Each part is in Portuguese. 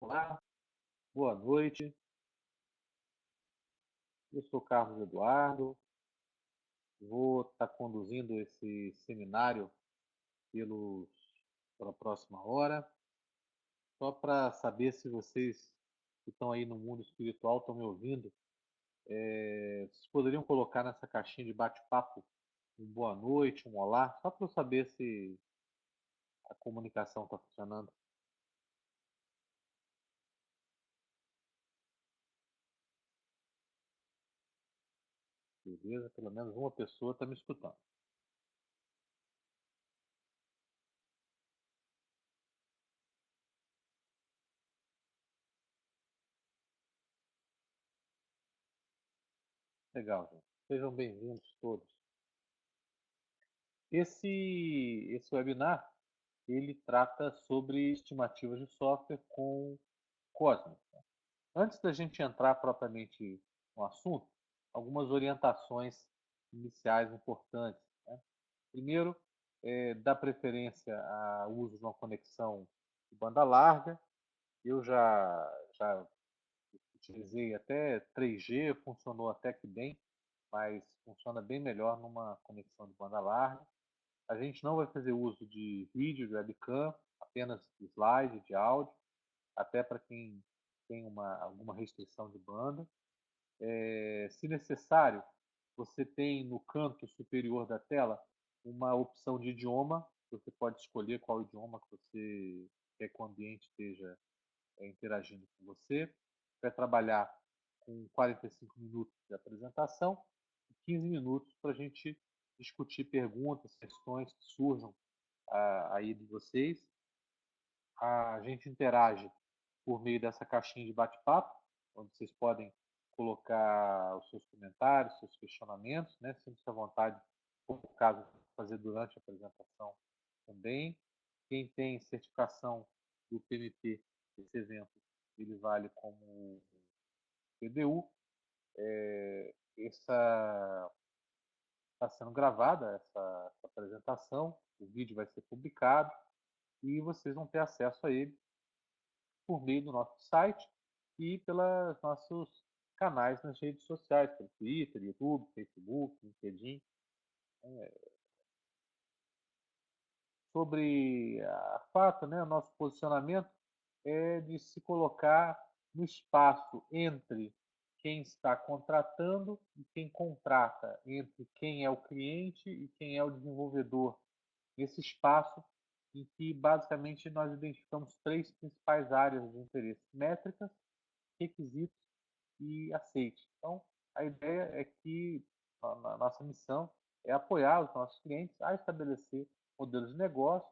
Olá, boa noite. Eu sou Carlos Eduardo, vou estar conduzindo esse seminário pelos, pela próxima hora. Só para saber se vocês que estão aí no mundo espiritual estão me ouvindo, vocês poderiam colocar nessa caixinha de bate-papo um boa noite, um olá, só para eu saber se a comunicação está funcionando. Beleza? Pelo menos uma pessoa está me escutando. Legal, gente. Sejam bem-vindos todos. Esse webinar ele trata sobre estimativas de software com Cosmos. Antes da gente entrar propriamente no assunto, algumas orientações iniciais importantes, né? Primeiro, dá preferência ao uso de uma conexão de banda larga. Eu já utilizei até 3G, funcionou até que bem, mas funciona bem melhor numa conexão de banda larga. A gente não vai fazer uso de vídeo, de webcam, apenas de slide, de áudio, até para quem tem alguma restrição de banda. Se necessário, você tem no canto superior da tela uma opção de idioma. Você pode escolher qual idioma que você quer que o ambiente esteja interagindo com você. Vai trabalhar com 45 minutos de apresentação e 15 minutos para a gente discutir perguntas, questões que surjam aí de vocês. A gente interage por meio dessa caixinha de bate-papo, onde vocês podem colocar os seus comentários, seus questionamentos, né? Sinta-se à vontade, por caso fazer durante a apresentação também. Quem tem certificação do PMP, esse evento, ele vale como PDU. Essa está sendo gravada, essa apresentação, o vídeo vai ser publicado e vocês vão ter acesso a ele por meio do nosso site e pelos nossos canais nas redes sociais, pelo Twitter, YouTube, Facebook, LinkedIn. Sobre a fato, né, o nosso posicionamento é de se colocar no espaço entre quem está contratando e quem contrata, entre quem é o cliente e quem é o desenvolvedor. Esse espaço em que basicamente nós identificamos três principais áreas de interesse: métricas, requisitos e aceite. Então, a ideia é que a nossa missão é apoiar os nossos clientes a estabelecer modelos de negócio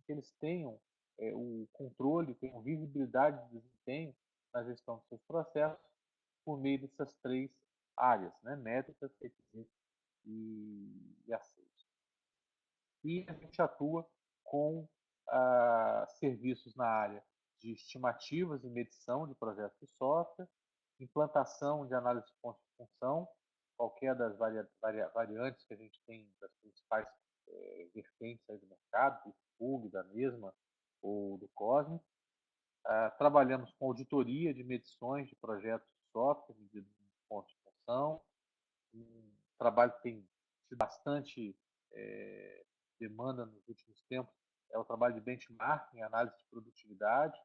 que eles tenham o controle, tenham visibilidade de desempenho na gestão dos seus processos por meio dessas três áreas, né? Métricas, requisitos e aceite. E a gente atua com serviços na área de estimativas e medição de projetos de software, implantação de análise de pontos de função, qualquer das variantes que a gente tem, das principais vertentes aí do mercado, do FUG, da mesma ou do Cosmos. Trabalhamos com auditoria de medições de projetos de software, medidas de pontos de função, um trabalho que tem tido bastante demanda nos últimos tempos é o trabalho de benchmarking, análise de produtividade.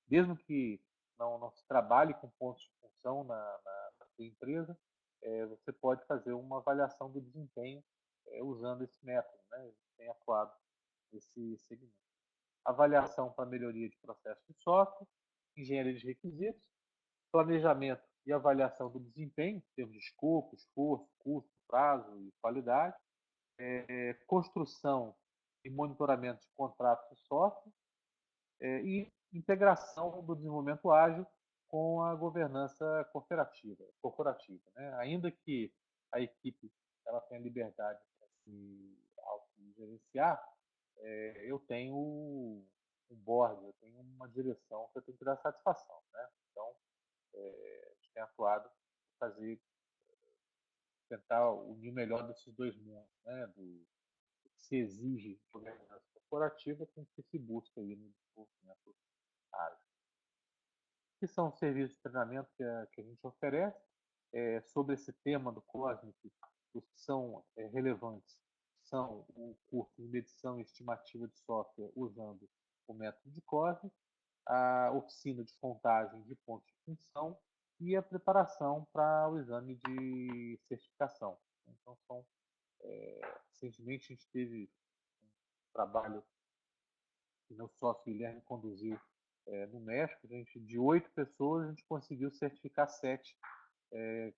Mesmo que não se trabalhe com pontos de função na sua empresa, você pode fazer uma avaliação do desempenho usando esse método, né? A gente tem atuado nesse segmento. Avaliação para melhoria de processo de software, engenharia de requisitos, planejamento e avaliação do desempenho, em termos de escopo, esforço, custo, prazo e qualidade, construção e monitoramento de contratos de software e integração do desenvolvimento ágil com a governança corporativa, né? Ainda que a equipe ela tenha liberdade para se autogerenciar, eu tenho um board, eu tenho uma direção que eu tenho que dar satisfação, né? Então, a gente tem atuado para fazer, tentar unir o melhor desses dois mundos, né? Do que se exige de governança corporativa com o que se busca aí no desenvolvimento ágil. que são os serviços de treinamento que a gente oferece sobre esse tema do COSMIC. Os que são relevantes são o curso de medição e estimativa de software usando o método de COSMIC, a oficina de contagem de pontos de função e a preparação para o exame de certificação. Então, recentemente a gente teve um trabalho que meu sócio Guilherme conduziu no México. De 8 pessoas, a gente conseguiu certificar 7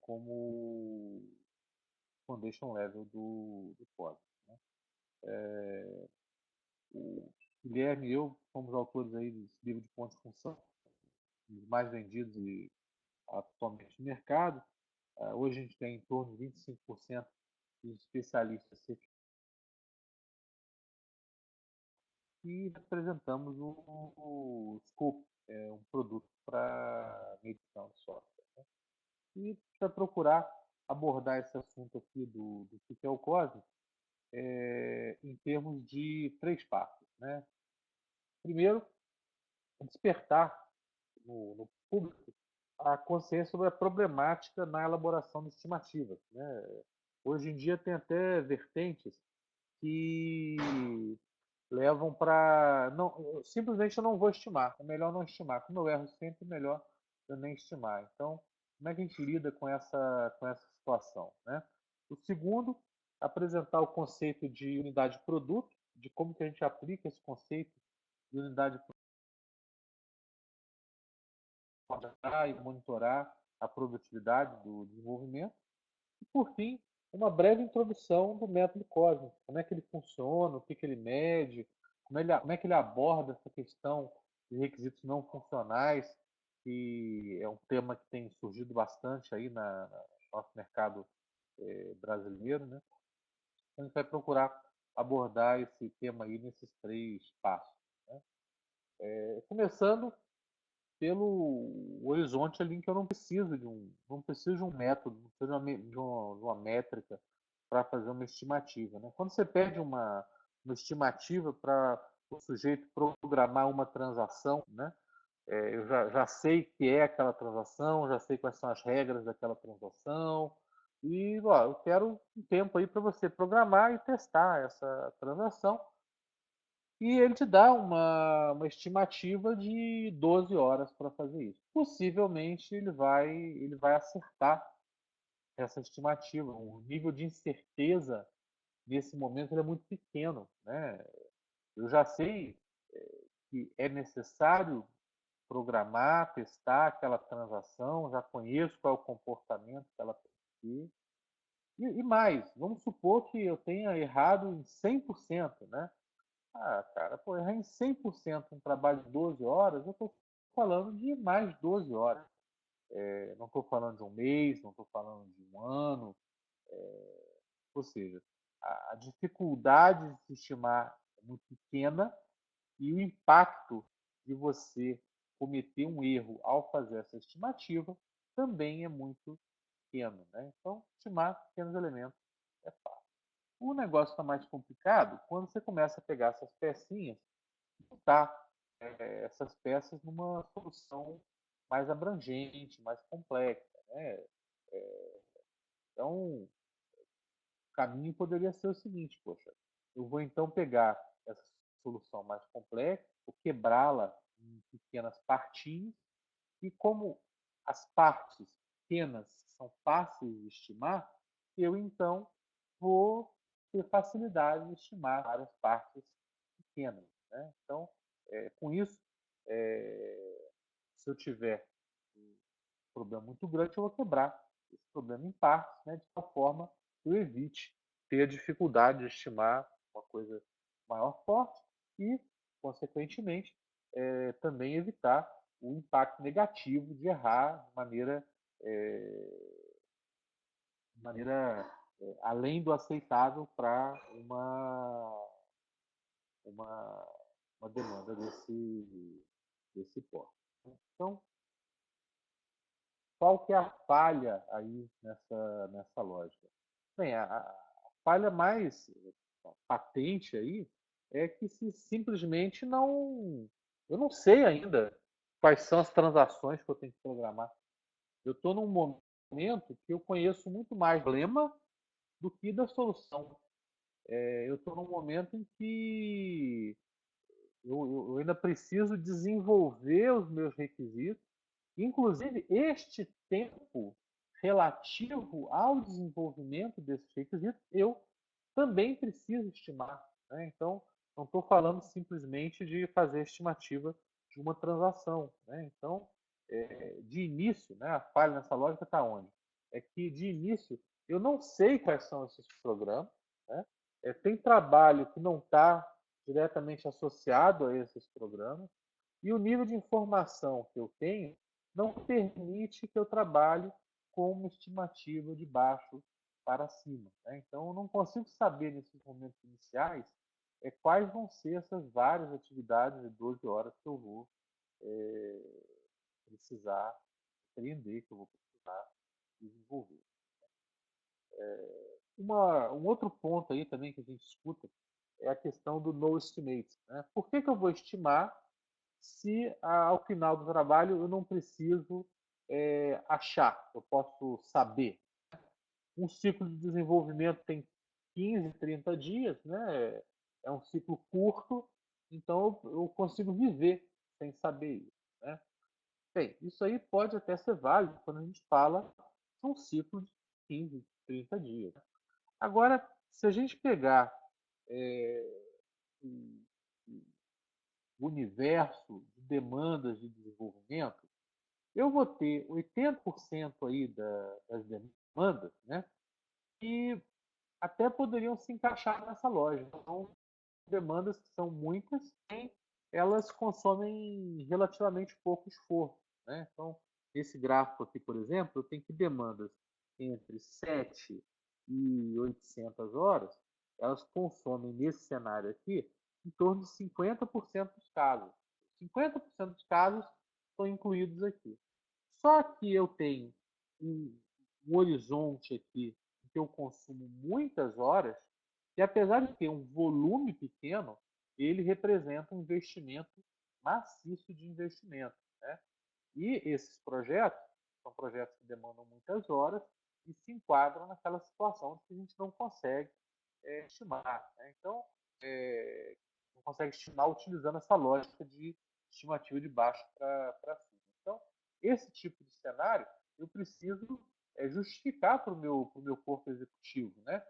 como foundation level do código. Né? O Guilherme e eu fomos autores aí desse livro de pontos de função, os mais vendidos e atualmente no mercado. Hoje a gente tem em torno de 25% dos especialistas e representamos o Scope, um produto para medição de software. Né? E para procurar abordar esse assunto aqui do que é o COSMIC, em termos de 3 passos. Né? Primeiro, despertar no público a consciência sobre a problemática na elaboração de estimativas. Né? Hoje em dia tem até vertentes que levam para simplesmente eu não vou estimar, é melhor não estimar. Como eu erro sempre, é melhor eu nem estimar. Então, como é que a gente lida com essa situação? Né? O segundo, apresentar o conceito de unidade de produto, de como que a gente aplica esse conceito de unidade de produto e monitorar a produtividade do desenvolvimento. E, por fim, uma breve introdução do método COSMIC, como é que ele funciona, o que ele mede, como é que ele aborda essa questão de requisitos não funcionais, que é um tema que tem surgido bastante aí no nosso mercado brasileiro. Né? Então, a gente vai procurar abordar esse tema aí nesses 3 passos. Né? Começando pelo horizonte ali em que eu não preciso de um método, não preciso de uma métrica para fazer uma estimativa. Né? Quando você pede uma estimativa para o sujeito programar uma transação, né? Eu já sei que é aquela transação, já sei quais são as regras daquela transação, e eu quero um tempo aí para você programar e testar essa transação, e ele te dá uma estimativa de 12 horas para fazer isso. Possivelmente ele vai acertar essa estimativa. O nível de incerteza nesse momento ele é muito pequeno. Né? Eu já sei que é necessário programar, testar aquela transação, já conheço qual é o comportamento que ela tem que ter. E mais, vamos supor que eu tenha errado em 100%, né? Cara, pô, errar em 100% um trabalho de 12 horas, eu estou falando de mais 12 horas. Não estou falando de um mês, não estou falando de um ano. Ou seja, a dificuldade de se estimar é muito pequena e o impacto de você cometer um erro ao fazer essa estimativa também é muito pequeno. Né? Então, estimar pequenos elementos é fácil. O negócio está mais complicado quando você começa a pegar essas pecinhas montar essas peças numa solução mais abrangente, mais complexa. Né? Então, o caminho poderia ser o seguinte: poxa, eu vou então pegar essa solução mais complexa, vou quebrá-la em pequenas partinhas, e como as partes pequenas são fáceis de estimar, eu então vou ter facilidade de estimar várias partes pequenas. Né? Então, com isso, se eu tiver um problema muito grande, eu vou quebrar esse problema em partes, né, de tal forma que eu evite ter a dificuldade de estimar uma coisa maior forte e, consequentemente, também evitar o impacto negativo de errar de maneira além do aceitável para uma, uma demanda desse porte. Então, qual que é a falha aí nessa lógica? Bem, a falha mais patente aí é que se simplesmente não, eu não sei ainda quais são as transações que eu tenho que programar. Eu estou num momento que eu conheço muito mais do problema do que da solução. Eu estou num momento em que eu ainda preciso desenvolver os meus requisitos. Inclusive, este tempo relativo ao desenvolvimento desses requisitos, eu também preciso estimar. Né? Então, não estou falando simplesmente de fazer estimativa de uma transação. Né? Então, de início, né, a falha nessa lógica está onde? É que, de início, eu não sei quais são esses programas. Né? Tem trabalho que não está diretamente associado a esses programas, e o nível de informação que eu tenho não permite que eu trabalhe com uma estimativa de baixo para cima. Né? Então, eu não consigo saber, nesses momentos iniciais, quais vão ser essas várias atividades de 12 horas que eu vou precisar aprender, que eu vou precisar desenvolver. Um outro ponto aí também que a gente escuta é a questão do no estimate. Né? Por que eu vou estimar se ao final do trabalho eu não preciso achar, eu posso saber? Um ciclo de desenvolvimento tem 15, 30 dias, né? É um ciclo curto, então eu consigo viver sem saber isso. Né? Bem, isso aí pode até ser válido quando a gente fala de um ciclo de 15, 30 dias. Agora, se a gente pegar o universo de demandas de desenvolvimento, eu vou ter 80% aí das demandas, né, que até poderiam se encaixar nessa loja. São demandas que são muitas, e elas consomem relativamente pouco esforço. Né? Então, esse gráfico aqui, por exemplo, eu tenho que demandas entre 7 e 800 horas, elas consomem nesse cenário aqui em torno de 50% dos casos. 50% dos casos estão incluídos aqui. Só que eu tenho um horizonte aqui em que eu consumo muitas horas, e apesar de ter um volume pequeno, ele representa um investimento maciço de investimento. Né? E esses projetos são projetos que demandam muitas horas e se enquadram naquela situação que a gente não consegue estimar. Né? Então, não consegue estimar utilizando essa lógica de estimativa de baixo para cima. Então, esse tipo de cenário eu preciso justificar para o meu corpo executivo. Né?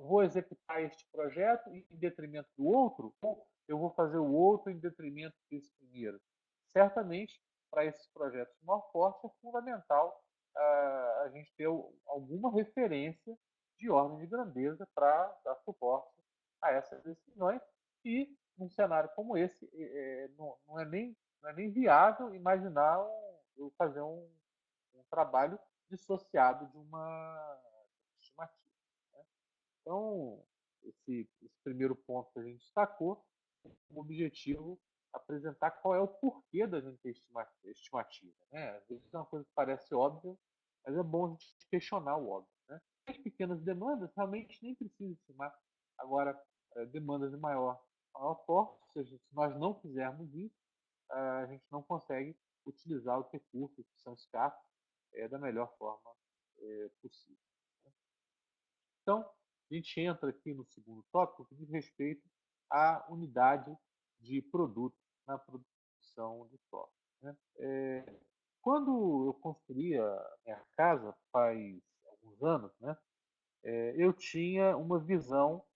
Vou executar este projeto em detrimento do outro, ou eu vou fazer o outro em detrimento desse primeiro? Certamente, para esses projetos de maior porte, é fundamental a gente ter alguma referência de ordem de grandeza para dar suporte a essas decisões. E, num cenário como esse, não é nem viável imaginar eu fazer um trabalho dissociado de uma estimativa. Né? Então, esse primeiro ponto que a gente destacou, o objetivo apresentar qual é o porquê da gente ter estimativa. Né? Às vezes é uma coisa que parece óbvia, mas é bom a gente questionar o óbvio. Né? As pequenas demandas realmente nem precisa estimar. Agora, demandas de maior porte, ou seja, se nós não fizermos isso, a gente não consegue utilizar os recursos que são escassos da melhor forma possível. Então, a gente entra aqui no segundo tópico que diz respeito à unidade de produto na produção de software. Né? Quando eu construí a minha casa, faz alguns anos, né, eu tinha uma visão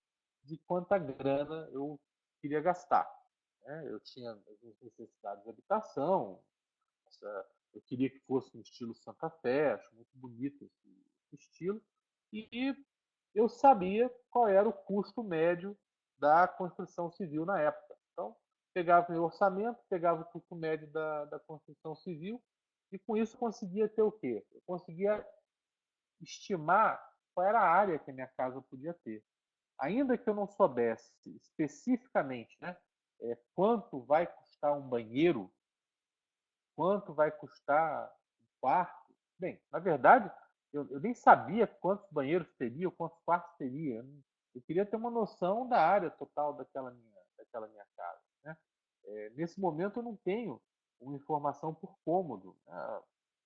de quanta grana eu queria gastar. Né? Eu tinha as minhas necessidades de habitação, eu queria que fosse no estilo Santa Fé, acho muito bonito esse estilo, e eu sabia qual era o custo médio da construção civil na época. Então, pegava o meu orçamento, pegava o custo médio da construção civil, e com isso conseguia ter o quê? Eu conseguia estimar qual era a área que a minha casa podia ter. Ainda que eu não soubesse especificamente, né, quanto vai custar um banheiro, quanto vai custar um quarto. Bem, na verdade, eu nem sabia quantos banheiros teria, quantos quartos teria. Eu queria ter uma noção da área total daquela minha casa. Né? Nesse momento eu não tenho uma informação por cômodo.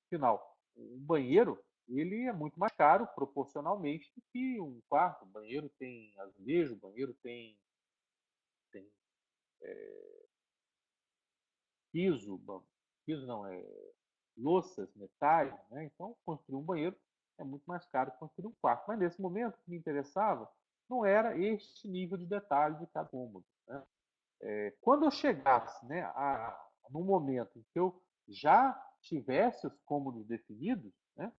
Afinal, um banheiro ele é muito mais caro proporcionalmente do que um quarto. O banheiro tem azulejo, o banheiro tem piso, piso não, louças, metais, né? Então, construir um banheiro é muito mais caro que construir um quarto. Mas nesse momento, o que me interessava não era este nível de detalhe de cada cômodo, né? Quando eu chegasse, né, no momento em que eu já tivesse os cômodos definidos, né,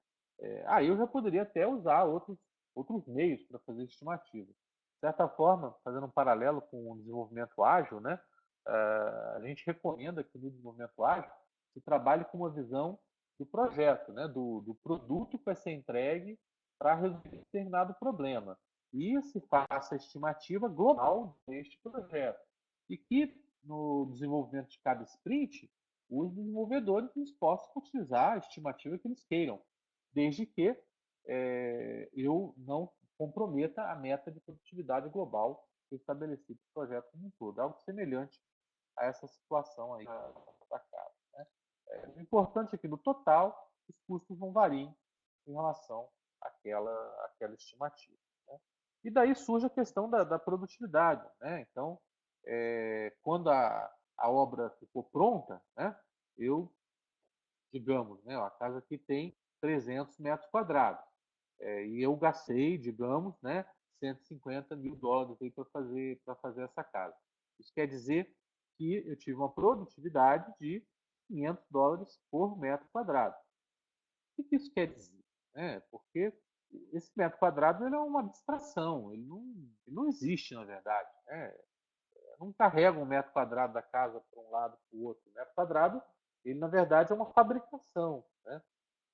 aí eu já poderia até usar outros meios para fazer estimativa. De certa forma, fazendo um paralelo com o desenvolvimento ágil, né, a gente recomenda que no desenvolvimento ágil se trabalhe com uma visão do projeto, né, do produto que vai ser entregue para resolver determinado problema. E se faça a estimativa global deste projeto. E que no desenvolvimento de cada sprint, os desenvolvedores possam utilizar a estimativa que eles queiram, desde que eu não comprometa a meta de produtividade global estabelecida para o projeto como um todo. Algo semelhante a essa situação aí da casa. Né? O importante é que, no total, os custos não variem em relação àquela estimativa. Né? E daí surge a questão da produtividade. Né? Então, quando a obra ficou pronta, né, eu, digamos, né, a casa aqui tem 300 metros quadrados. E eu gastei, digamos, né, 150 mil dólares para fazer essa casa. Isso quer dizer que eu tive uma produtividade de 500 dólares por metro quadrado. O que isso quer dizer? Porque esse metro quadrado ele é uma abstração, ele não existe, na verdade. Né? Não carrega um metro quadrado da casa para um lado para o outro. O metro quadrado, ele na verdade é uma fabricação, né?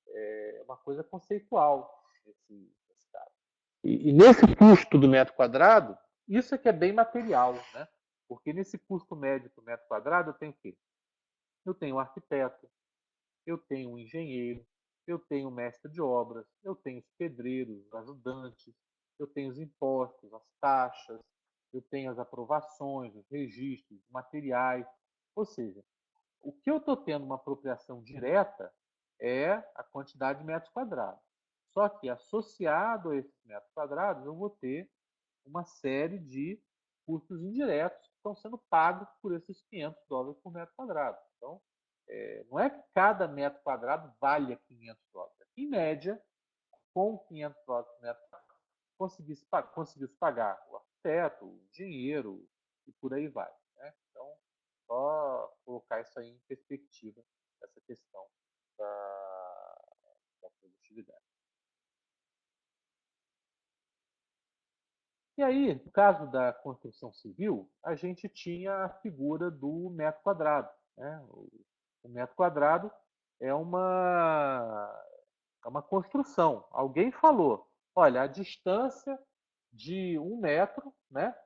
É uma coisa conceitual nesse caso. E nesse custo do metro quadrado, isso é que é bem material, né? Porque nesse custo médio do metro quadrado eu tenho o quê? Eu tenho um arquiteto, eu tenho um engenheiro, eu tenho um mestre de obras, eu tenho os pedreiros, os ajudantes, eu tenho os impostos, as taxas, eu tenho as aprovações, os registros, os materiais. Ou seja, o que eu estou tendo uma apropriação direta é a quantidade de metros quadrados. Só que associado a esses metros quadrados, eu vou ter uma série de custos indiretos que estão sendo pagos por esses 500 dólares por metro quadrado. Então, não é que cada metro quadrado valha 500 dólares. Em média, com 500 dólares por metro quadrado, conseguisse pagar o arquiteto, o engenheiro e por aí vai. Né? Então, só colocar isso aí em perspectiva, essa questão da produtividade. E aí, no caso da construção civil, a gente tinha a figura do metro quadrado. Né? O metro quadrado é uma construção. Alguém falou, olha, a distância de 1 metro, né,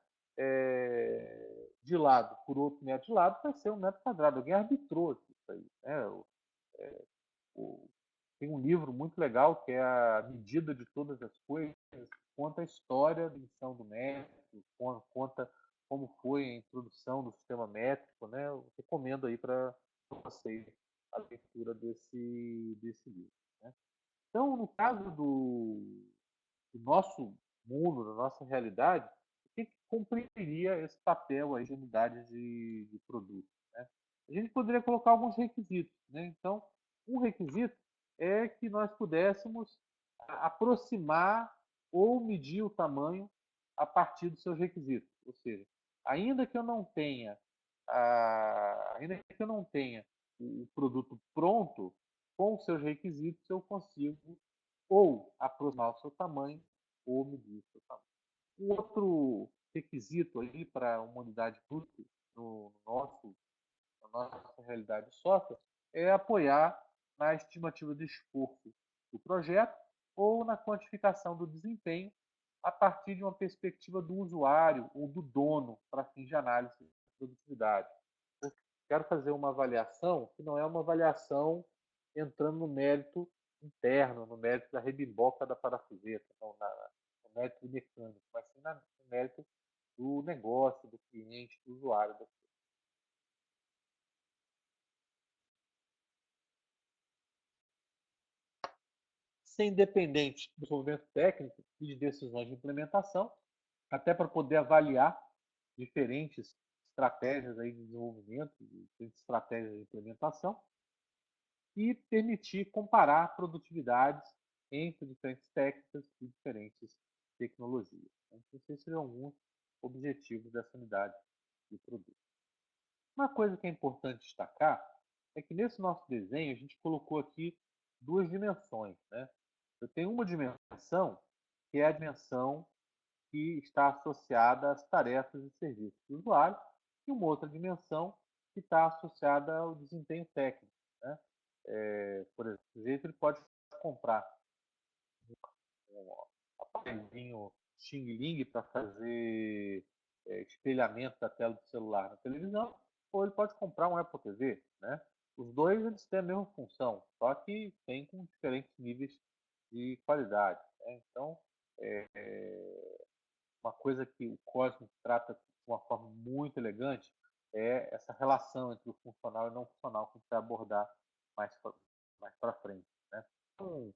de lado por outro metro de lado vai ser 1 metro quadrado. Alguém arbitrou isso aí. Né? O, tem um livro muito legal que é A Medida de Todas as Coisas, conta a história da invenção do métrico, conta como foi a introdução do sistema métrico, né? Eu recomendo aí para vocês a leitura desse livro. Né? Então, no caso do nosso mundo, da nossa realidade, o que cumpriria esse papel aí de unidade de produto? Né? A gente poderia colocar alguns requisitos. Né? Então, um requisito é que nós pudéssemos aproximar ou medir o tamanho a partir dos seus requisitos. Ou seja, ainda que eu não tenha, o produto pronto, com os seus requisitos, eu consigo ou aproximar o seu tamanho ou medir o seu tamanho. Um outro requisito aí para uma unidade útil na nossa realidade de software é apoiar na estimativa de esforço do projeto ou na quantificação do desempenho a partir de uma perspectiva do usuário ou do dono para fins de análise de produtividade. Eu quero fazer uma avaliação que não é uma avaliação entrando no mérito interno, no mérito da rebimboca da parafuseta, não, no mérito mecânico, mas sim no mérito do negócio, do cliente, do usuário. ser independente do desenvolvimento técnico e de decisões de implementação, até para poder avaliar diferentes estratégias aí de desenvolvimento, diferentes estratégias de implementação, e permitir comparar produtividades entre diferentes técnicas e diferentes tecnologias. Então, esses seriam alguns objetivos dessa unidade de produto. Uma coisa que é importante destacar é que nesse nosso desenho a gente colocou aqui duas dimensões, né? Eu tenho uma dimensão que é a dimensão que está associada às tarefas e serviços do usuário e uma outra dimensão que está associada ao desempenho técnico, né? Por exemplo, o sujeito ele pode comprar um aparelhinho Xing Ling para fazer espelhamento da tela do celular na televisão, ou ele pode comprar um Apple TV, né? Os dois eles têm a mesma função, só que tem com diferentes níveis de qualidade, né? Então, uma coisa que o Cosmos trata de uma forma muito elegante é essa relação entre o funcional e o não funcional que a gente vai abordar mais para frente, né? Então,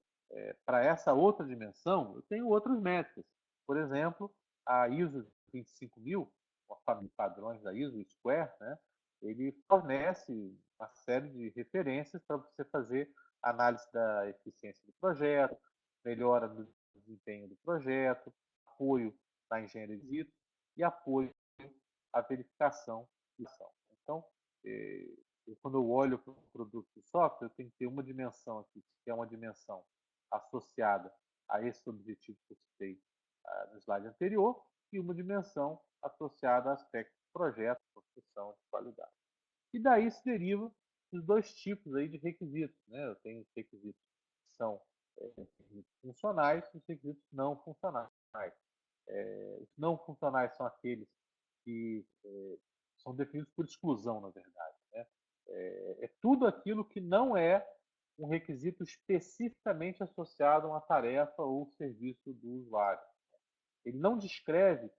para essa outra dimensão, eu tenho outros métricas. Por exemplo, a ISO 25000, uma família de padrões da ISO, o Square, né? Ele fornece uma série de referências para você fazer análise da eficiência do projeto, melhora do desempenho do projeto, apoio na engenharia de resíduos e apoio à verificação de ação. Então, quando eu olho para o produto de software, eu tenho que ter uma dimensão aqui, que é uma dimensão associada a esse objetivo que eu citei no slide anterior, e uma dimensão associada a aspectos de projeto, construção de qualidade. E daí se deriva os dois tipos aí de requisitos, né? Eu tenho os requisitos que são requisitos funcionais e os requisitos não funcionais. Os não funcionais são aqueles que são definidos por exclusão, na verdade, né? É tudo aquilo que não é um requisito especificamente associado a uma tarefa ou serviço do usuário. Ele não descreve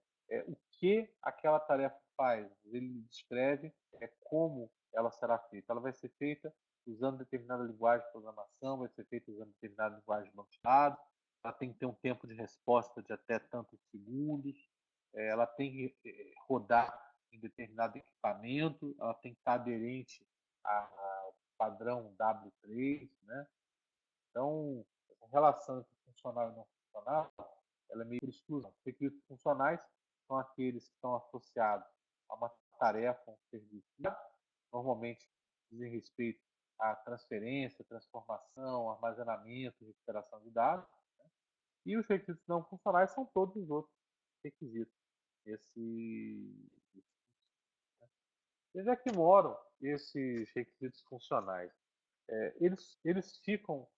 o que aquela tarefa faz, ele descreve como ela será feita. Ela vai ser feita usando determinada linguagem de programação, vai ser feita usando determinada linguagem de banco de dados, ela tem que ter um tempo de resposta de até tantos segundos, ela tem que rodar em determinado equipamento, ela tem que estar aderente ao padrão W3, né? Então, a relação entre funcional e não funcional, ela é meio por exclusão. Os requisitos funcionais são aqueles que estão associados a uma tarefa, um serviço. Normalmente dizem respeito à transferência, transformação, armazenamento, recuperação de dados. Né? E os requisitos não funcionais são todos os outros requisitos. Onde é que moram esses requisitos funcionais? Eles ficam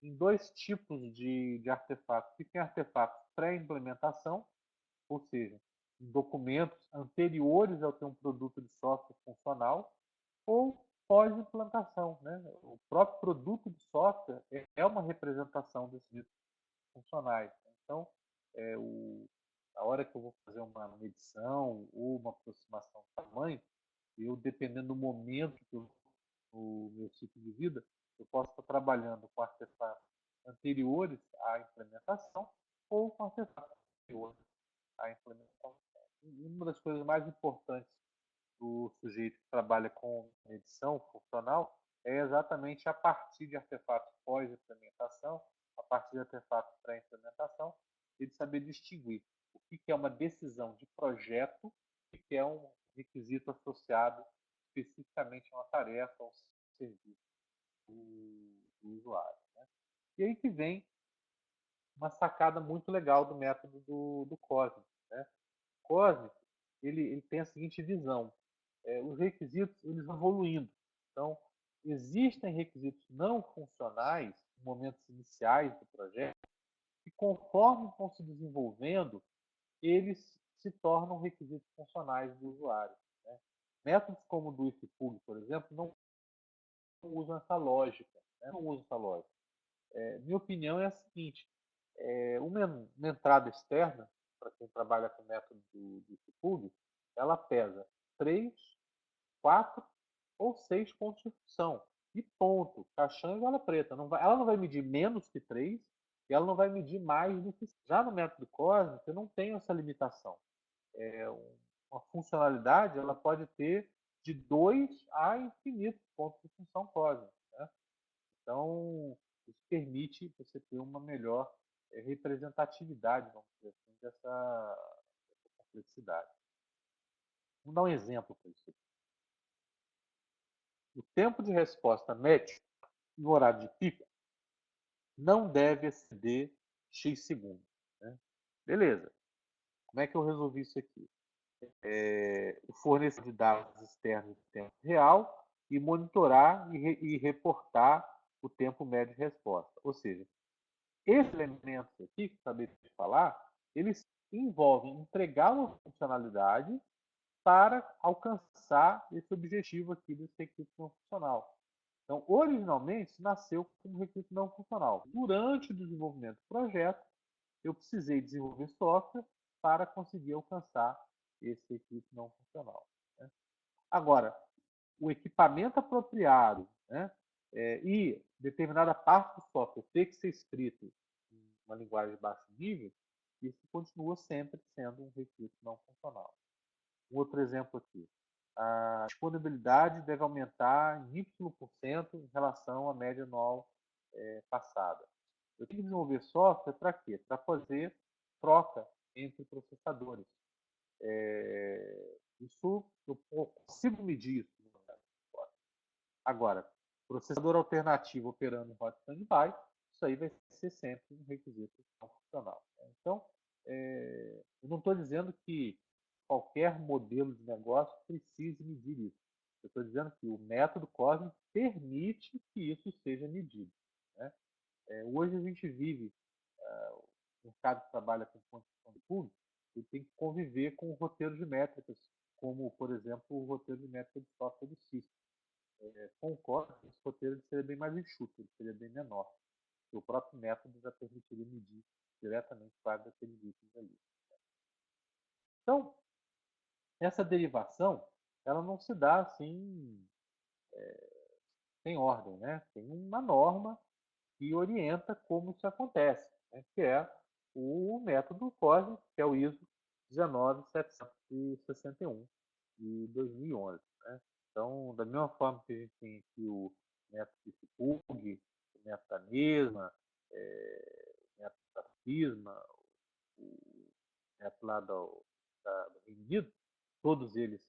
em dois tipos de artefatos. Ficam em artefatos pré-implementação, ou seja, em documentos anteriores ao ter um produto de software funcional, ou pós-implantação. Né? O próprio produto de software é uma representação desses funcionais. Então, a hora que eu vou fazer uma medição ou uma aproximação de tamanho, eu, dependendo do momento do meu ciclo de vida, eu posso estar trabalhando com artefatos anteriores à implementação ou com artefatos anteriores à implementação. Uma das coisas mais importantes do sujeito que trabalha com medição funcional é exatamente a partir de artefatos pós-implementação, a partir de artefatos pré-implementação, ele saber distinguir o que é uma decisão de projeto e o que é um requisito associado especificamente a uma tarefa ou serviço do usuário. Né? E aí que vem uma sacada muito legal do método do Cosmic. Né? O Cosmic ele tem a seguinte visão: os requisitos eles vão evoluindo. Então, existem requisitos não funcionais em momentos iniciais do projeto e conforme vão se desenvolvendo, eles se tornam requisitos funcionais do usuário. Né? Métodos como o do IFPUG, por exemplo, não usam essa lógica. Né? Não usam essa lógica. Minha opinião é a seguinte: uma entrada externa, para quem trabalha com o método do IFPUG, ela pesa 3, 4 ou 6 pontos de função. E ponto. Caixão e vela preta. Ela não vai medir menos que 3 e ela não vai medir mais do que... Já no método cósmico, eu não tenho essa limitação. Uma funcionalidade ela pode ter de 2 a infinitos pontos de função cósmica, né? Então, isso permite você ter uma melhor representatividade, vamos dizer assim, dessa complexidade. Vamos dar um exemplo para isso. O tempo de resposta médio no horário de pico não deve exceder X segundos, né? Beleza. Como é que eu resolvi isso aqui? O fornecer de dados externos em tempo real e monitorar e reportar o tempo médio de resposta. Ou seja, esses elementos aqui que eu acabei de falar, eles envolvem entregar uma funcionalidade para alcançar esse objetivo aqui desse requisito não funcional. Então, originalmente, nasceu como requisito não funcional. Durante o desenvolvimento do projeto, eu precisei desenvolver software para conseguir alcançar esse requisito não funcional, né? Agora, o equipamento apropriado, né, e determinada parte do software ter que ser escrito em uma linguagem de baixo nível, isso continua sempre sendo um requisito não funcional. Um outro exemplo aqui. A disponibilidade deve aumentar em Y% em relação à média anual passada. Eu tenho que desenvolver software para quê? Para fazer troca entre processadores. Isso eu consigo medir isso. Agora, processador alternativo operando em hot standby, isso aí vai ser sempre um requisito não funcional. Então, eu não estou dizendo que qualquer modelo de negócio precise medir isso. Eu estou dizendo que o método Cosmos permite que isso seja medido, né? Hoje a gente vive, o mercado que trabalha com construção de público, ele tem que conviver com roteiros de métricas, como, por exemplo, o roteiro de métrica de software do Cisco. Concordo que esse roteiro seria bem mais enxuto, ele seria bem menor. O próprio método já permitiria medir diretamente vários daqueles itens ali. Então, essa derivação, ela não se dá assim, sem ordem, né? Tem uma norma que orienta como isso acontece, né? Que é o método COSMIC, que é o ISO 19761 de 2011, né? Então, da mesma forma que a gente tem aqui o método PIFPUG, o método da NESMA, o método da FISMA, o método lá do Reino Unido, todos eles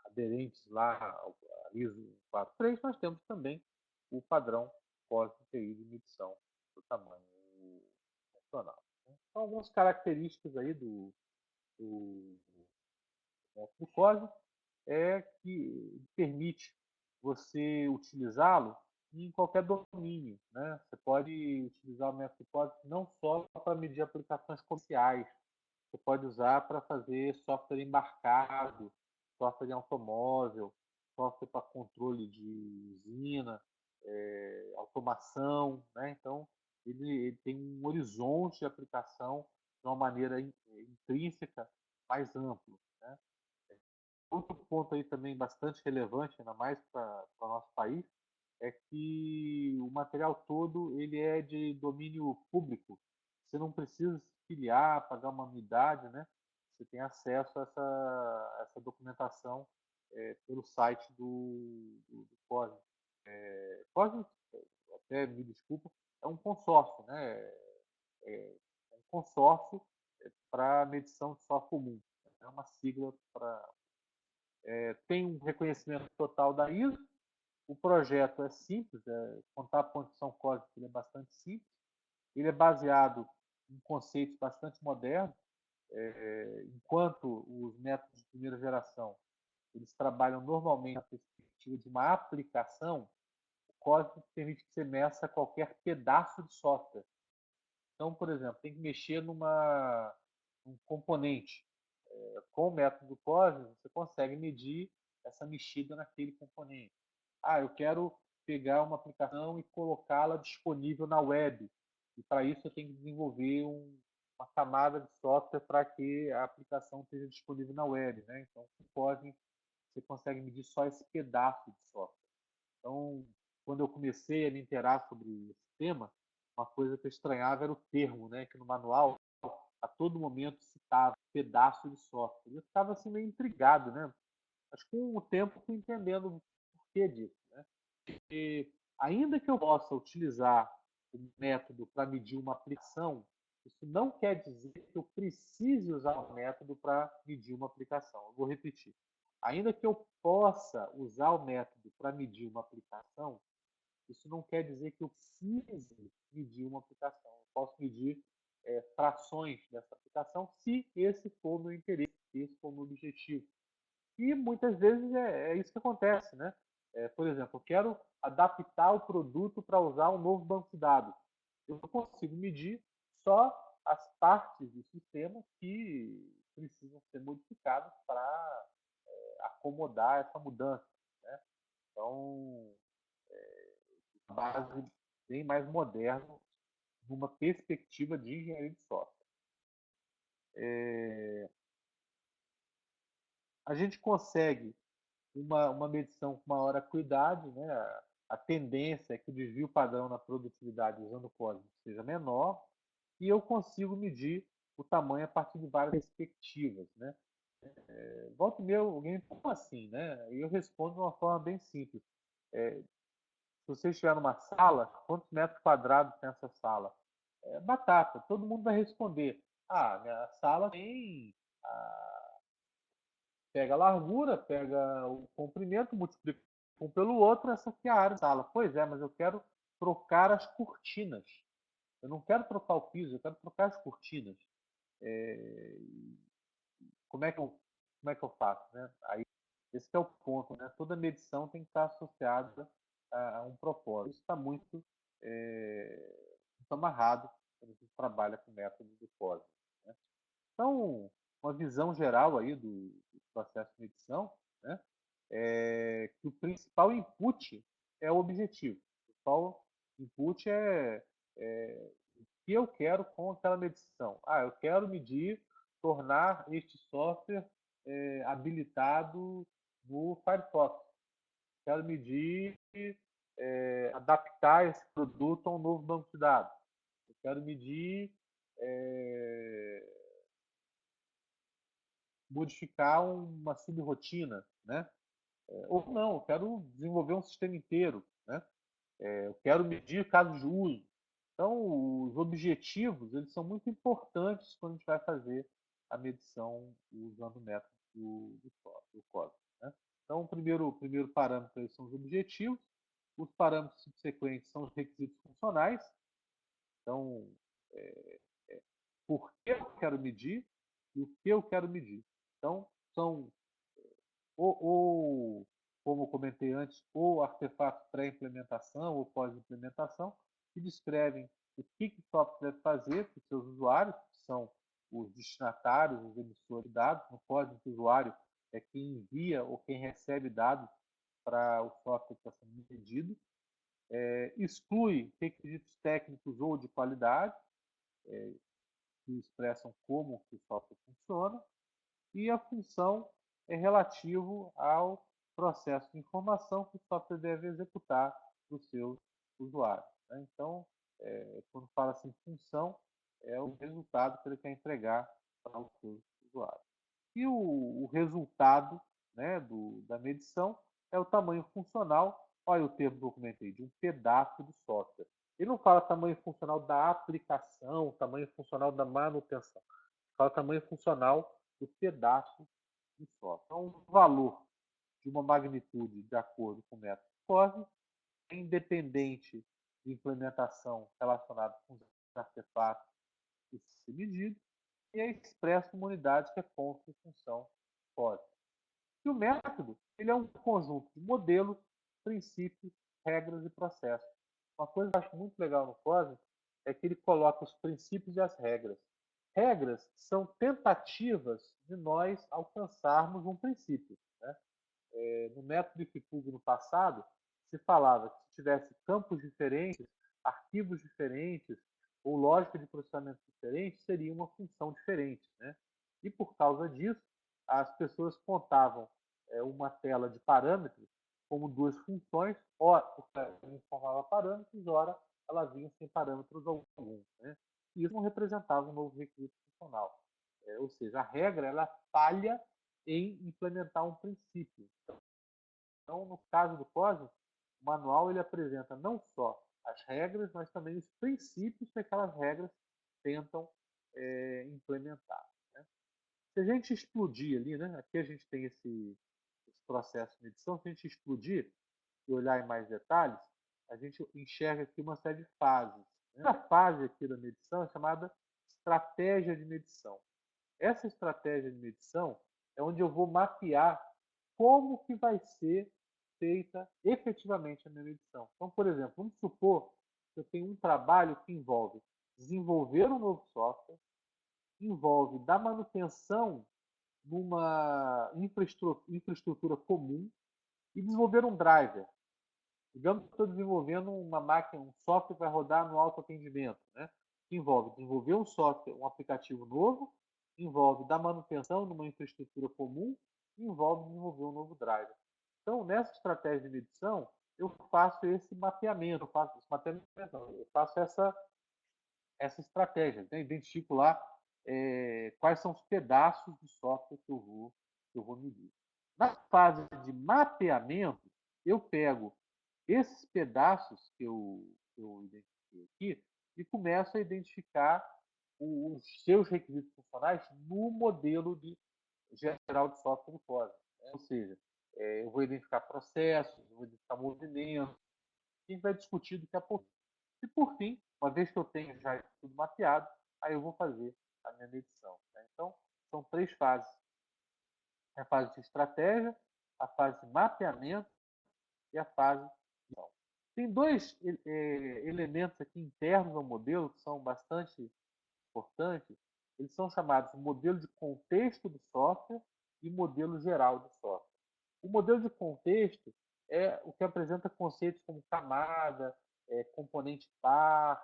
aderentes lá ao ISO 43, nós temos também o padrão COSMIC de medição do tamanho funcional. Então, algumas características aí do método COSMIC é que permite você utilizá-lo em qualquer domínio, né? Você pode utilizar o método COSMIC não só para medir aplicações comerciais, você pode usar para fazer software embarcado, software de automóvel, software para controle de usina, automação, né? Então, ele tem um horizonte de aplicação de uma maneira intrínseca mais amplo, né? Outro ponto aí também bastante relevante, ainda mais para o nosso país, é que o material todo ele é de domínio público. Você não precisa se filiar, pagar uma anuidade, né? Você tem acesso a essa documentação pelo site do COSMIC. COSMIC, até me desculpa, é um consórcio, né? É um consórcio para medição de software comum. É uma sigla para... tem um reconhecimento total da ISO. O projeto é simples, contar a condição cósmica ele é bastante simples. Ele é baseado em conceitos bastante modernos, enquanto os métodos de primeira geração eles trabalham normalmente na perspectiva de uma aplicação. O código permite que você meça qualquer pedaço de software. Então, por exemplo, tem que mexer num componente. Com o método COSMIC, você consegue medir essa mexida naquele componente. Eu quero pegar uma aplicação e colocá-la disponível na web. E para isso eu tenho que desenvolver uma camada de software para que a aplicação esteja disponível na web, né? Então, com o COSMIC, você consegue medir só esse pedaço de software. Então, quando eu comecei a me interar sobre esse tema, uma coisa que eu estranhava era o termo, né? Que no manual a todo momento citava pedaço de software. Eu ficava assim meio intrigado, né? Mas com o tempo fui entendendo o porquê disso, né? E ainda que eu possa utilizar o método para medir uma aplicação, isso não quer dizer que eu precise usar o método para medir uma aplicação. Eu vou repetir. Ainda que eu possa usar o método para medir uma aplicação, isso não quer dizer que eu precise medir uma aplicação. Eu posso medir frações dessa aplicação se esse for o meu interesse, se esse for o meu objetivo. E muitas vezes é isso que acontece, né? Por exemplo, eu quero adaptar o produto para usar um novo banco de dados. Eu consigo medir só as partes do sistema que precisam ser modificadas para acomodar essa mudança, né? Então, base bem mais moderno numa perspectiva de engenharia de software. A gente consegue uma medição com maior acuidade, né? A tendência é que o desvio padrão na produtividade usando o código seja menor e eu consigo medir o tamanho a partir de várias perspectivas, né? Volta e meia alguém, como assim, né? E eu respondo de uma forma bem simples. Se você estiver numa sala, quantos metros quadrados tem essa sala? Batata, todo mundo vai responder. Ah, minha sala tem pega a largura, pega o comprimento, multiplica um pelo outro, essa aqui é a área da sala. Pois é, mas eu quero trocar as cortinas. Eu não quero trocar o piso, eu quero trocar as cortinas. É, como é que eu faço? Né? Aí, esse é o ponto. Né? Toda medição tem que estar associada a um propósito. Isso está muito amarrado quando a gente trabalha com métodos de código. Né? Então, uma visão geral aí do processo de medição, né? Que o principal input é o objetivo. O principal input é o que eu quero com aquela medição. Ah, eu quero medir, tornar este software habilitado no Firefox. Quero medir, adaptar esse produto a um novo banco de dados. Eu quero medir, modificar uma subrotina, né? Ou não, eu quero desenvolver um sistema inteiro, né? Eu quero medir casos de uso. Então, os objetivos eles são muito importantes quando a gente vai fazer a medição usando o método do código. Né? Então, o primeiro parâmetro são os objetivos, os parâmetros subsequentes são os requisitos funcionais. Então, por que eu quero medir e o que eu quero medir. Então, são ou, como eu comentei antes, ou artefatos pré-implementação ou pós-implementação, que descrevem o que o software deve fazer para os seus usuários, que são os destinatários, os emissores de dados. No código do usuário é quem envia ou quem recebe dados para o software que está sendo medido. Exclui requisitos técnicos ou de qualidade, que expressam como que o software funciona, e a função é relativo ao processo de informação que o software deve executar para os seus usuários. Né? Então, quando fala assim função, é o resultado que ele quer entregar para os seus usuários. E o resultado, né, da medição é o tamanho funcional, olha o termo que eu comentei, de um pedaço de software. Ele não fala tamanho funcional da aplicação, tamanho funcional da manutenção. Ele fala tamanho funcional do pedaço de software. Então, um valor de uma magnitude de acordo com o método COSME é independente de implementação relacionada com os artefatos que se medido e é expresso uma unidade que é ponto de função COSME. E o método ele é um conjunto de modelos, princípios, regras e processos. Uma coisa que eu acho muito legal no COSME é que ele coloca os princípios e as regras. Regras são tentativas de nós alcançarmos um princípio. Né? No método de Kikuchi no passado, se falava que se tivesse campos diferentes, arquivos diferentes ou lógica de processamento diferente, seria uma função diferente. Né? E por causa disso, as pessoas contavam uma tela de parâmetros como duas funções, ora ela informava parâmetros, ora ela vinha sem parâmetros algum. Né? E isso não representava um novo requisito funcional. Ou seja, a regra ela falha em implementar um princípio. Então, no caso do código, o manual ele apresenta não só as regras, mas também os princípios que aquelas regras tentam implementar. Né? Se a gente explodir ali, né? Aqui a gente tem esse processo de medição, se a gente explodir e olhar em mais detalhes, a gente enxerga aqui uma série de fases. Né? A fase aqui da medição é chamada estratégia de medição. Essa estratégia de medição é onde eu vou mapear como que vai ser feita efetivamente a minha medição. Então, por exemplo, vamos supor que eu tenho um trabalho que envolve desenvolver um novo software, envolve dar manutenção numa infraestrutura comum e desenvolver um driver. Digamos que estou desenvolvendo uma máquina, um software que vai rodar no autoatendimento, né? Que envolve desenvolver um software, um aplicativo novo, envolve dar manutenção numa infraestrutura comum e envolve desenvolver um novo driver. Então, nessa estratégia de medição, eu faço esse mapeamento, eu faço essa estratégia, né? Identifico lá quais são os pedaços de software que eu vou medir. Na fase de mapeamento, eu pego esses pedaços que eu identifiquei aqui e começo a identificar os seus requisitos funcionais no modelo geral de software do código. Né? Ou seja, eu vou identificar processos, eu vou identificar movimentos, a gente vai discutir daqui a pouco. E por fim, uma vez que eu tenho já isso tudo mapeado, aí eu vou fazer a minha medição. Né? Então, são três fases. A fase de estratégia, a fase de mapeamento e a fase de medição. Tem dois elementos aqui internos ao modelo que são bastante importantes. Eles são chamados modelo de contexto do software e modelo geral do software. O modelo de contexto é o que apresenta conceitos como camada, componente par,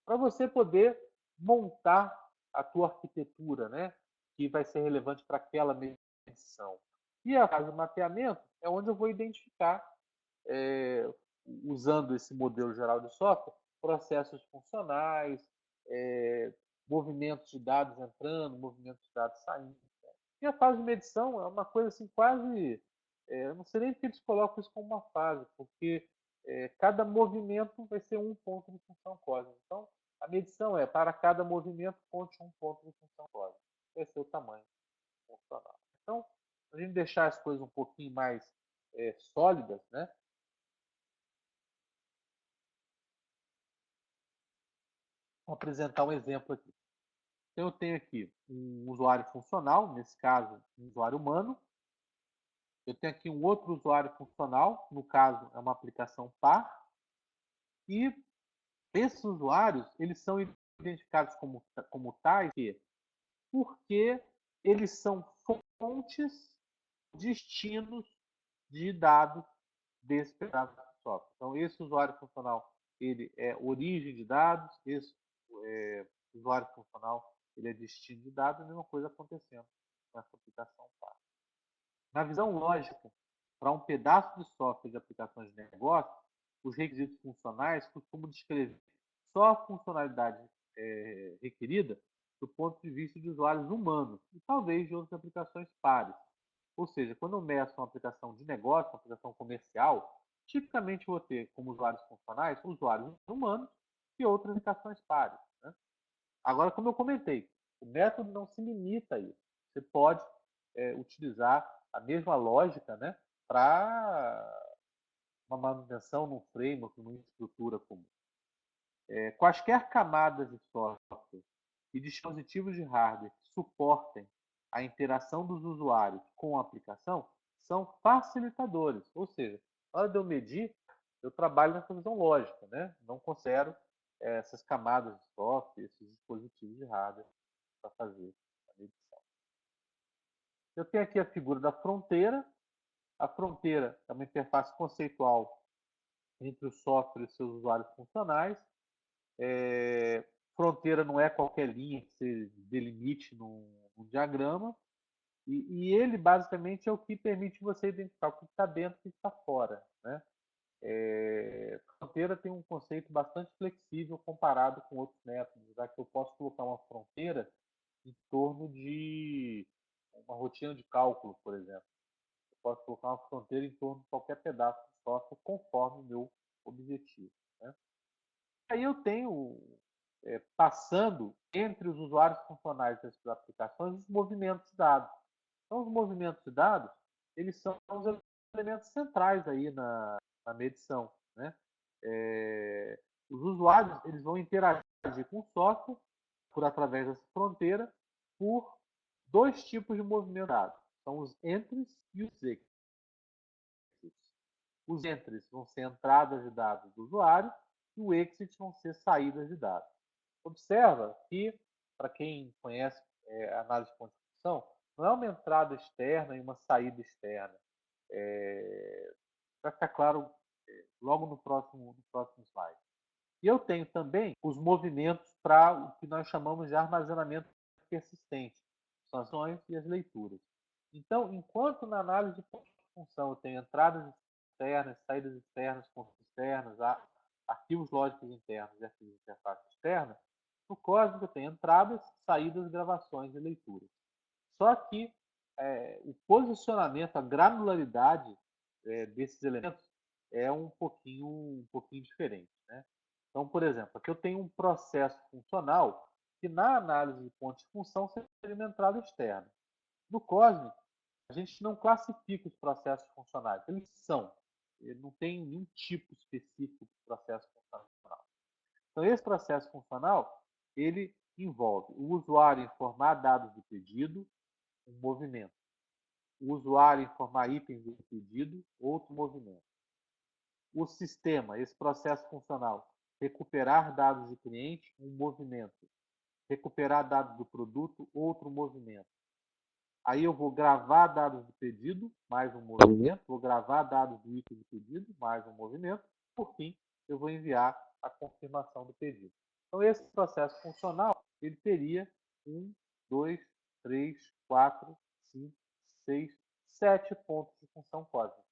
para você poder montar a tua arquitetura, né? Que vai ser relevante para aquela medição. E a fase de mapeamento é onde eu vou identificar, usando esse modelo geral de software, processos funcionais, movimentos de dados entrando, movimentos de dados saindo. E a fase de medição é uma coisa assim quase. Eu não sei nem porque eles colocam isso como uma fase, porque cada movimento vai ser um ponto de função cósmica. Então, a medição é para cada movimento, conte um ponto de função cósmica. Esse é o tamanho funcional. Então, para a gente deixar as coisas um pouquinho mais sólidas, né? Vou apresentar um exemplo aqui. Então, eu tenho aqui um usuário funcional, nesse caso, um usuário humano. Eu tenho aqui um outro usuário funcional, no caso, é uma aplicação par. E esses usuários, eles são identificados como tais porque eles são fontes, destinos de dados desse pedaço de software. Então, esse usuário funcional, ele é origem de dados, esse usuário funcional, ele é destino de dados, a mesma coisa acontecendo com essa aplicação par. Na visão lógica, para um pedaço de software de aplicações de negócio, os requisitos funcionais costumam descrever só a funcionalidade requerida do ponto de vista de usuários humanos e talvez de outras aplicações pares. Ou seja, quando eu meço uma aplicação de negócio, uma aplicação comercial, tipicamente vou ter como usuários funcionais usuários humanos e outras aplicações pares. Né? Agora, como eu comentei, o método não se limita a isso. Você pode utilizar a mesma lógica, né, para uma manutenção num framework, numa estrutura comum. Quaisquer camadas de software e dispositivos de hardware que suportem a interação dos usuários com a aplicação são facilitadores. Ou seja, na hora de eu medir, eu trabalho nessa visão lógica, né? Não considero essas camadas de software, esses dispositivos de hardware para fazer a medição. Eu tenho aqui a figura da fronteira. A fronteira é uma interface conceitual entre o software e seus usuários funcionais. Fronteira não é qualquer linha que você delimite num diagrama. E ele, basicamente, é o que permite você identificar o que está dentro e o que está fora. Né? Fronteira tem um conceito bastante flexível comparado com outros métodos, já que eu posso colocar uma fronteira em torno de uma rotina de cálculo, por exemplo. Eu posso colocar uma fronteira em torno de qualquer pedaço de software conforme o meu objetivo. Né? Aí eu tenho, passando entre os usuários funcionais dessas aplicações, os movimentos de dados. Então, os movimentos de dados, eles são os elementos centrais aí na medição. Né? Os usuários, eles vão interagir com o software por através dessa fronteira por dois tipos de movimento de dados. São os entries e os exits. Os entries vão ser entradas de dados do usuário e o exit vão ser saídas de dados. Observa que, para quem conhece análise de ponto de função, não é uma entrada externa e uma saída externa. Vai ficar claro logo no próximo slide. E eu tenho também os movimentos para o que nós chamamos de armazenamento persistente, são as ações e as leituras. Então, enquanto na análise de ponto de função eu tenho entradas externas, saídas externas, pontos externos, arquivos lógicos internos e arquivos de interface externa, no Cosmic eu tenho entradas, saídas, gravações e leituras. Só que o posicionamento, a granularidade desses elementos é um pouquinho diferente. Né? Então, por exemplo, aqui eu tenho um processo funcional que na análise de pontos de função seria uma entrada externa. No Cosmic, a gente não classifica os processos funcionais. Eles são. Ele não tem nenhum tipo específico de processo funcional. Então, esse processo funcional, ele envolve o usuário informar dados do pedido, um movimento. O usuário informar itens do pedido, outro movimento. O sistema, esse processo funcional, recuperar dados de cliente, um movimento. Recuperar dados do produto, outro movimento. Aí eu vou gravar dados do pedido, mais um movimento. Vou gravar dados do item do pedido, mais um movimento. Por fim, eu vou enviar a confirmação do pedido. Então, esse processo funcional, ele teria 1, 2, 3, 4, 5, 6, 7 pontos de função cósmica.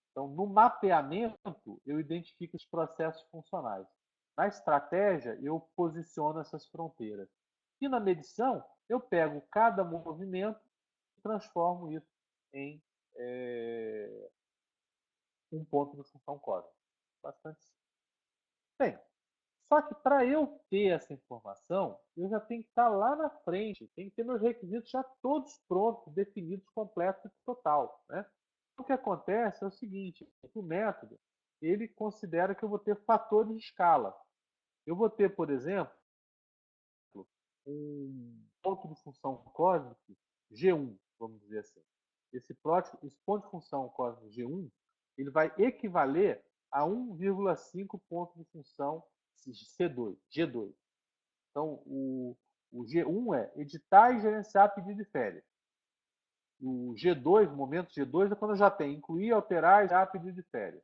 Então, no mapeamento, eu identifico os processos funcionais. Na estratégia, eu posiciono essas fronteiras. E na medição, eu pego cada movimento e transformo isso em um ponto de função cósmica. Bastante simples. Bem, só que para eu ter essa informação, eu já tenho que estar lá na frente, tenho que ter meus requisitos já todos prontos, definidos, completos e total. Né? O que acontece é o seguinte, o método, ele considera que eu vou ter fatores de escala. Eu vou ter, por exemplo, um ponto de função cósmico G1, vamos dizer assim. Esse ponto de função cósmico G1, ele vai equivaler a 1,5 ponto de função G2. Então, o G1 é editar e gerenciar pedido de férias. O G2, o momento G2 é quando eu já tenho incluir, alterar e gerar pedido de férias.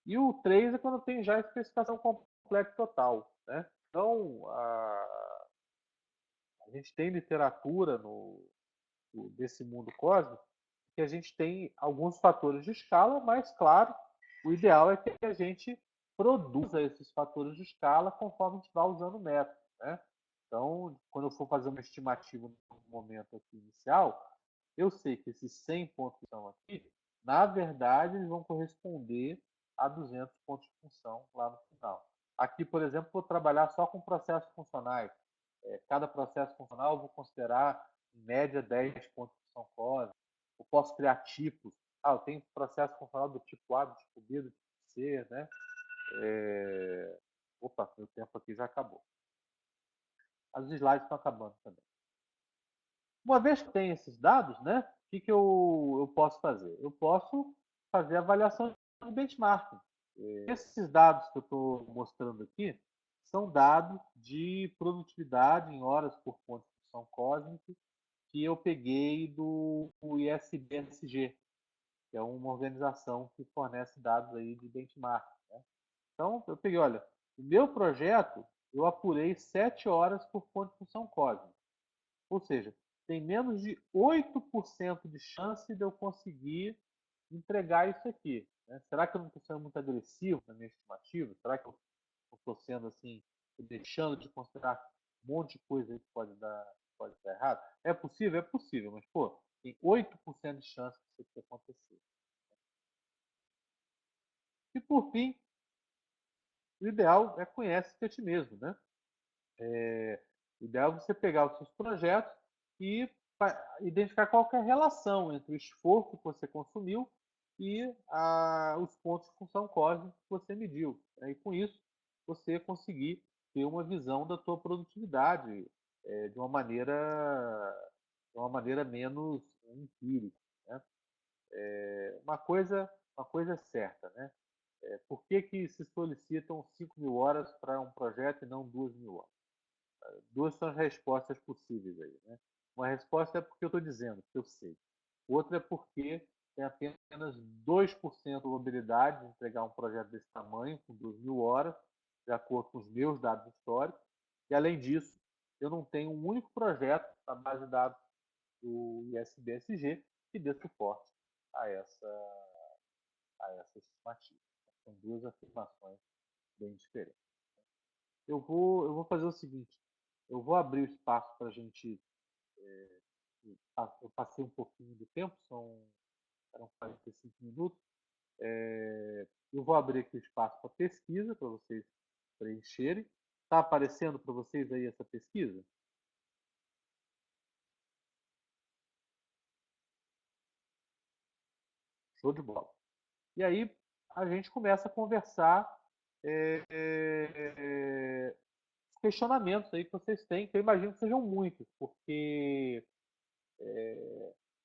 E o 3 é quando eu tenho já a especificação completa e total. Né? Então, a gente tem literatura desse mundo cósmico que a gente tem alguns fatores de escala, mas, claro, o ideal é que a gente produza esses fatores de escala conforme a gente vai usando o método. Né? Então, quando eu for fazer uma estimativa no momento aqui inicial, eu sei que esses 100 pontos que são aqui, na verdade, eles vão corresponder a 200 pontos de função lá no final. Aqui, por exemplo, vou trabalhar só com processos funcionais. Cada processo funcional eu vou considerar, em média, 10 pontos de função cósmica. Eu posso criar tipos. Eu tenho processo funcional do tipo A, do tipo B, do tipo C. Né? Opa, meu tempo aqui já acabou. As slides estão acabando também. Uma vez que tem esses dados, né, o que eu posso fazer? Eu posso fazer avaliação de benchmarking. Esses dados que eu estou mostrando aqui são dados de produtividade em horas por ponto de função cósmica que eu peguei do ISBSG, que é uma organização que fornece dados aí de benchmarking. Né? Então, eu peguei, olha, o meu projeto eu apurei 7 horas por ponto de função cósmica. Ou seja, tem menos de 8% de chance de eu conseguir entregar isso aqui. Né? Será que eu não estou sendo muito agressivo na minha estimativa? Será que eu estou sendo assim, deixando de considerar um monte de coisa que pode dar errado? É possível? É possível, mas pô, tem 8% de chance disso aqui acontecer. E por fim, o ideal é conhece-te a ti mesmo, né? O ideal é você pegar os seus projetos e identificar qual que é a relação entre o esforço que você consumiu e os pontos de função cósmica que você mediu. Né? E com isso, você conseguir ter uma visão da tua produtividade de uma maneira menos empírica. Né? Uma coisa é certa, né? Por que, que se solicitam 5.000 horas para um projeto e não 2.000 horas? Duas são as respostas possíveis aí, né? Uma resposta é porque eu estou dizendo, porque eu sei. Outra é porque tem apenas 2% de probabilidade de entregar um projeto desse tamanho, com 2.000 horas, de acordo com os meus dados históricos. E, além disso, eu não tenho um único projeto na base de dados do ISBSG que dê suporte a essa estimativa. São duas afirmações bem diferentes. Eu vou fazer o seguinte: eu vou abrir o espaço para a gente. Eu passei um pouquinho do tempo, eram 45 minutos. Eu vou abrir aqui o espaço para pesquisa, para vocês preencherem. Está aparecendo para vocês aí essa pesquisa? Show de bola. E aí a gente começa a conversar é, é, questionamentos aí que vocês têm, que eu imagino que sejam muitos, porque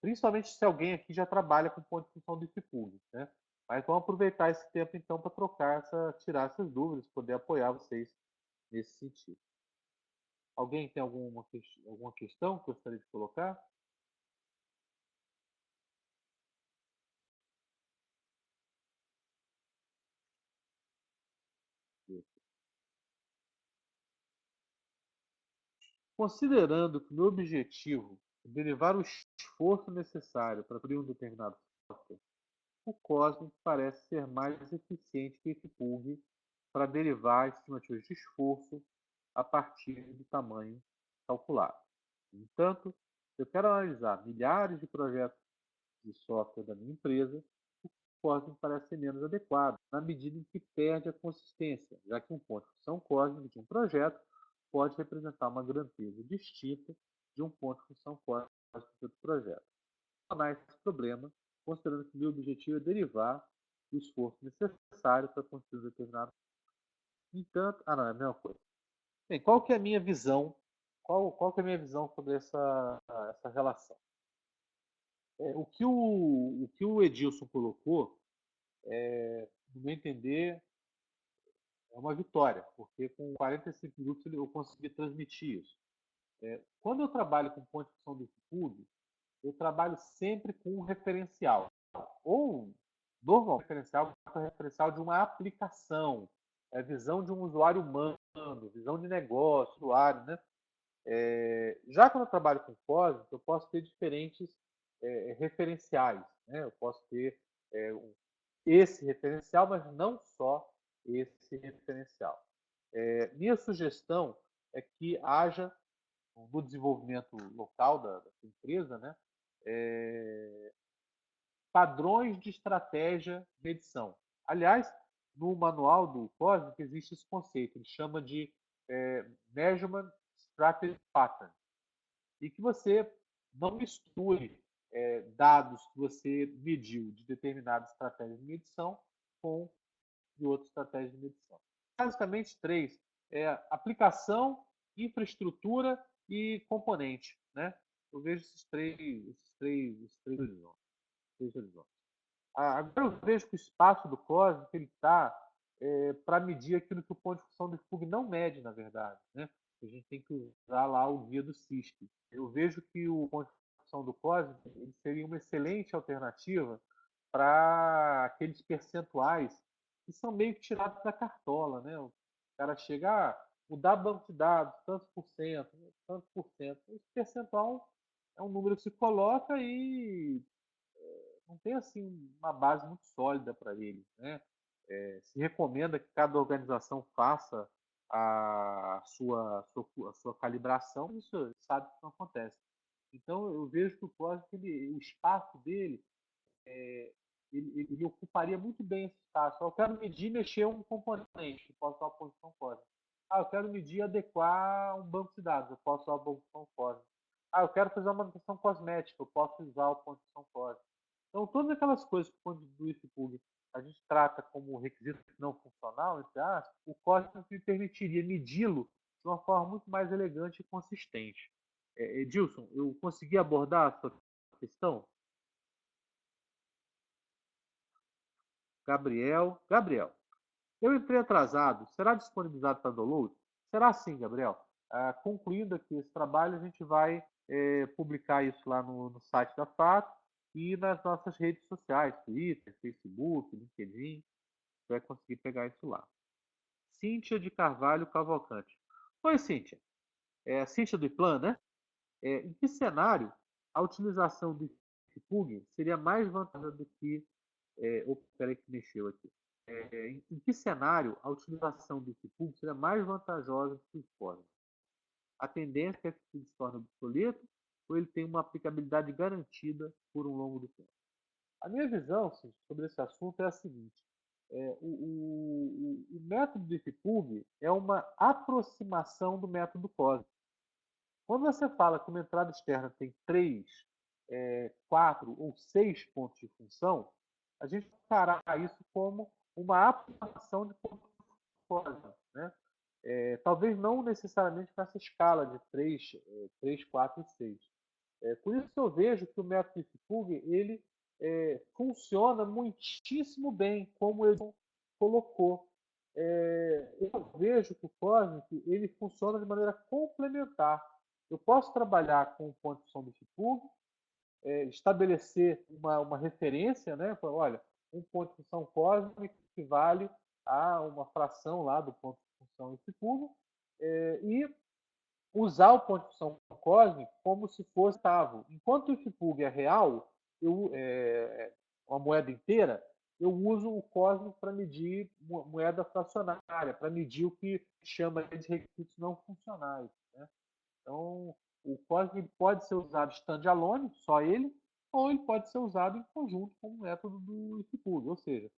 principalmente se alguém aqui já trabalha com ponto de função de público, né? Mas vamos aproveitar esse tempo então para tirar essas dúvidas, poder apoiar vocês nesse sentido. Alguém tem alguma questão que gostaria de colocar? Considerando que o meu objetivo é derivar o esforço necessário para abrir um determinado software, o Cosmos parece ser mais eficiente que esse Pug para derivar estimativas de esforço a partir do tamanho calculado. No entanto, se eu quero analisar milhares de projetos de software da minha empresa, o Cosmos parece ser menos adequado, na medida em que perde a consistência, já que um ponto de função cósmico de um projeto pode representar uma grandeza distinta de um ponto de função cósmico de outro projeto. Solucionar esse problema, considerando que o meu objetivo é derivar o esforço necessário para construir um determinado. Entanto, não, é a mesma coisa. Bem, qual que é a minha visão? Qual que é a minha visão sobre essa relação? O que o Edilson colocou, no meu entender, é uma vitória, porque com 45 minutos eu consegui transmitir isso. Quando eu trabalho com ponto de função do YouTube, eu trabalho sempre com um referencial. Ou, normalmente, referencial de uma aplicação, visão de um usuário humano, visão de negócio, usuário, né? Já quando eu trabalho com Cosmos, eu posso ter diferentes referenciais. Né? Eu posso ter esse referencial, mas não só esse referencial. Minha sugestão é que haja, no desenvolvimento local da sua empresa, né, padrões de estratégia de medição. Aliás, no manual do Cosmic existe esse conceito, ele chama de Measurement Strategy Pattern, e que você não misture dados que você mediu de determinada estratégia de medição com de outra estratégia de medição. Basicamente, três: aplicação, infraestrutura e componente. Né? Eu vejo esses três horizontes. Agora eu vejo que o espaço do cósmico ele está para medir aquilo que o ponto de função do Fug não mede, na verdade. Né? A gente tem que usar lá o guia do CISP. Eu vejo que o ponto de função do cósmico ele seria uma excelente alternativa para aqueles percentuais que são meio que tirados da cartola. Né? O cara chega, mudar banco de dados, tantos por cento, tantos por cento. Esse percentual é é um número que se coloca e não tem assim uma base muito sólida para ele, né? Se recomenda que cada organização faça a sua calibração, isso sabe que não acontece. Então, eu vejo que o Cosme, o espaço dele, ele ocuparia muito bem esse espaço. Eu quero medir e mexer um componente, eu posso usar a posição Cosme. Eu quero medir e adequar um banco de dados, eu posso usar a posição Cosme. Eu quero fazer uma manutenção cosmética, eu posso usar a posição Cosme. Então, todas aquelas coisas que quando do IFPUG a gente trata como requisito não funcional, entre aspas, o Cosmos me permitiria medi-lo de uma forma muito mais elegante e consistente. Edilson, eu consegui abordar a sua questão? Gabriel, eu entrei atrasado, será disponibilizado para download? Será sim, Gabriel. Concluindo aqui esse trabalho, a gente vai publicar isso lá no site da Fato e nas nossas redes sociais, Twitter, Facebook, LinkedIn, você vai conseguir pegar isso lá. Cíntia de Carvalho Cavalcante. Oi, Cíntia. Cíntia do IPLAN, né? Em que cenário a utilização do IFPUG seria mais vantajosa do que... peraí que mexeu aqui. Em que cenário a utilização do IFPUG seria mais vantajosa do que o Cosmos? A tendência é que o IFPUG se torne obsoleto ou ele tem uma aplicabilidade garantida por um longo tempo? A minha visão sobre esse assunto é a seguinte: o método do IFPUG é uma aproximação do método Cosmos. Quando você fala que uma entrada externa tem 3, 4 ou 6 pontos de função, a gente encará isso como uma aproximação de pontos de Cosmos, né? Talvez não necessariamente nessa escala de 3, 4 e 6. Por isso que eu vejo que o método IFPUG ele funciona muitíssimo bem, como ele colocou. Eu vejo que o Cosmic ele funciona de maneira complementar. Eu posso trabalhar com o ponto de função do IFPUG, estabelecer uma referência, né? Olha, um ponto de função Cosmic equivale a uma fração lá do ponto de função IFPUG, e usar o ponto de função cósmico como se fosse octavo. Enquanto o IFPUG é real, uma moeda inteira, eu uso o cósmico para medir moeda fracionária, para medir o que chama de requisitos não funcionais, né? Então, o cósmico pode ser usado standalone, só ele, ou ele pode ser usado em conjunto com o método do IFPUG. Ou seja,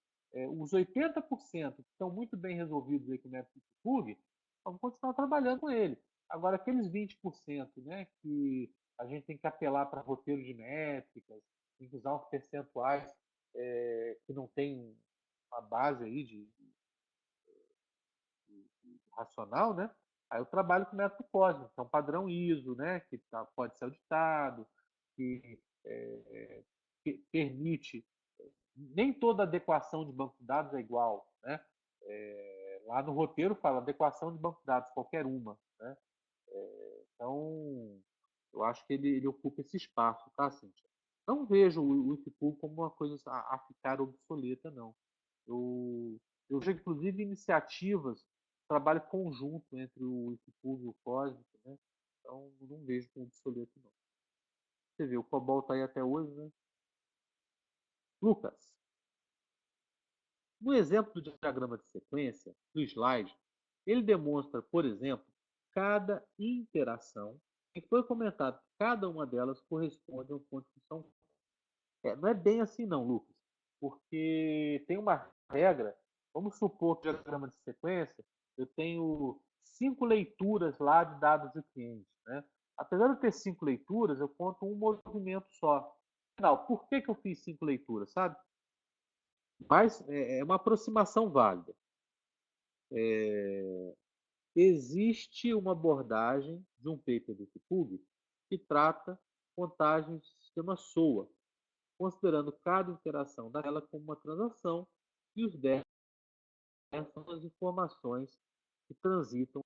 os 80% que estão muito bem resolvidos aí com o método IFPUG, vamos continuar trabalhando com ele. Agora, aqueles 20%, né, que a gente tem que apelar para roteiro de métricas, tem que usar uns percentuais que não tem uma base aí de racional, né? Aí eu trabalho com o método cósmico, que é um padrão ISO, né, que pode ser auditado, que permite. Nem toda adequação de banco de dados é igual, né? Lá no roteiro fala adequação de banco de dados, qualquer uma, né? Então, eu acho que ele ocupa esse espaço, tá, Cíntia? Não vejo o IFPUG como uma coisa a ficar obsoleta, não. Eu vejo, inclusive, iniciativas, trabalho conjunto entre o IFPUG e o Cósmico, né? Então, não vejo como obsoleto, não. Você vê, o COBOL está aí até hoje, né? Lucas, no exemplo do diagrama de sequência, do slide, ele demonstra, por exemplo, cada interação e foi comentado que cada uma delas corresponde a um ponto de função. Não é bem assim não, Lucas, porque tem uma regra. Vamos supor que o diagrama de sequência eu tenho 5 leituras lá de dados de cliente, né? Apesar de eu ter 5 leituras, eu conto um movimento só. Afinal, por que eu fiz 5 leituras, sabe? Mas é uma aproximação válida. Existe uma abordagem de um paper do IFPUG que trata contagem de sistema SOA, considerando cada interação dela como uma transação e os 10 são as informações que transitam.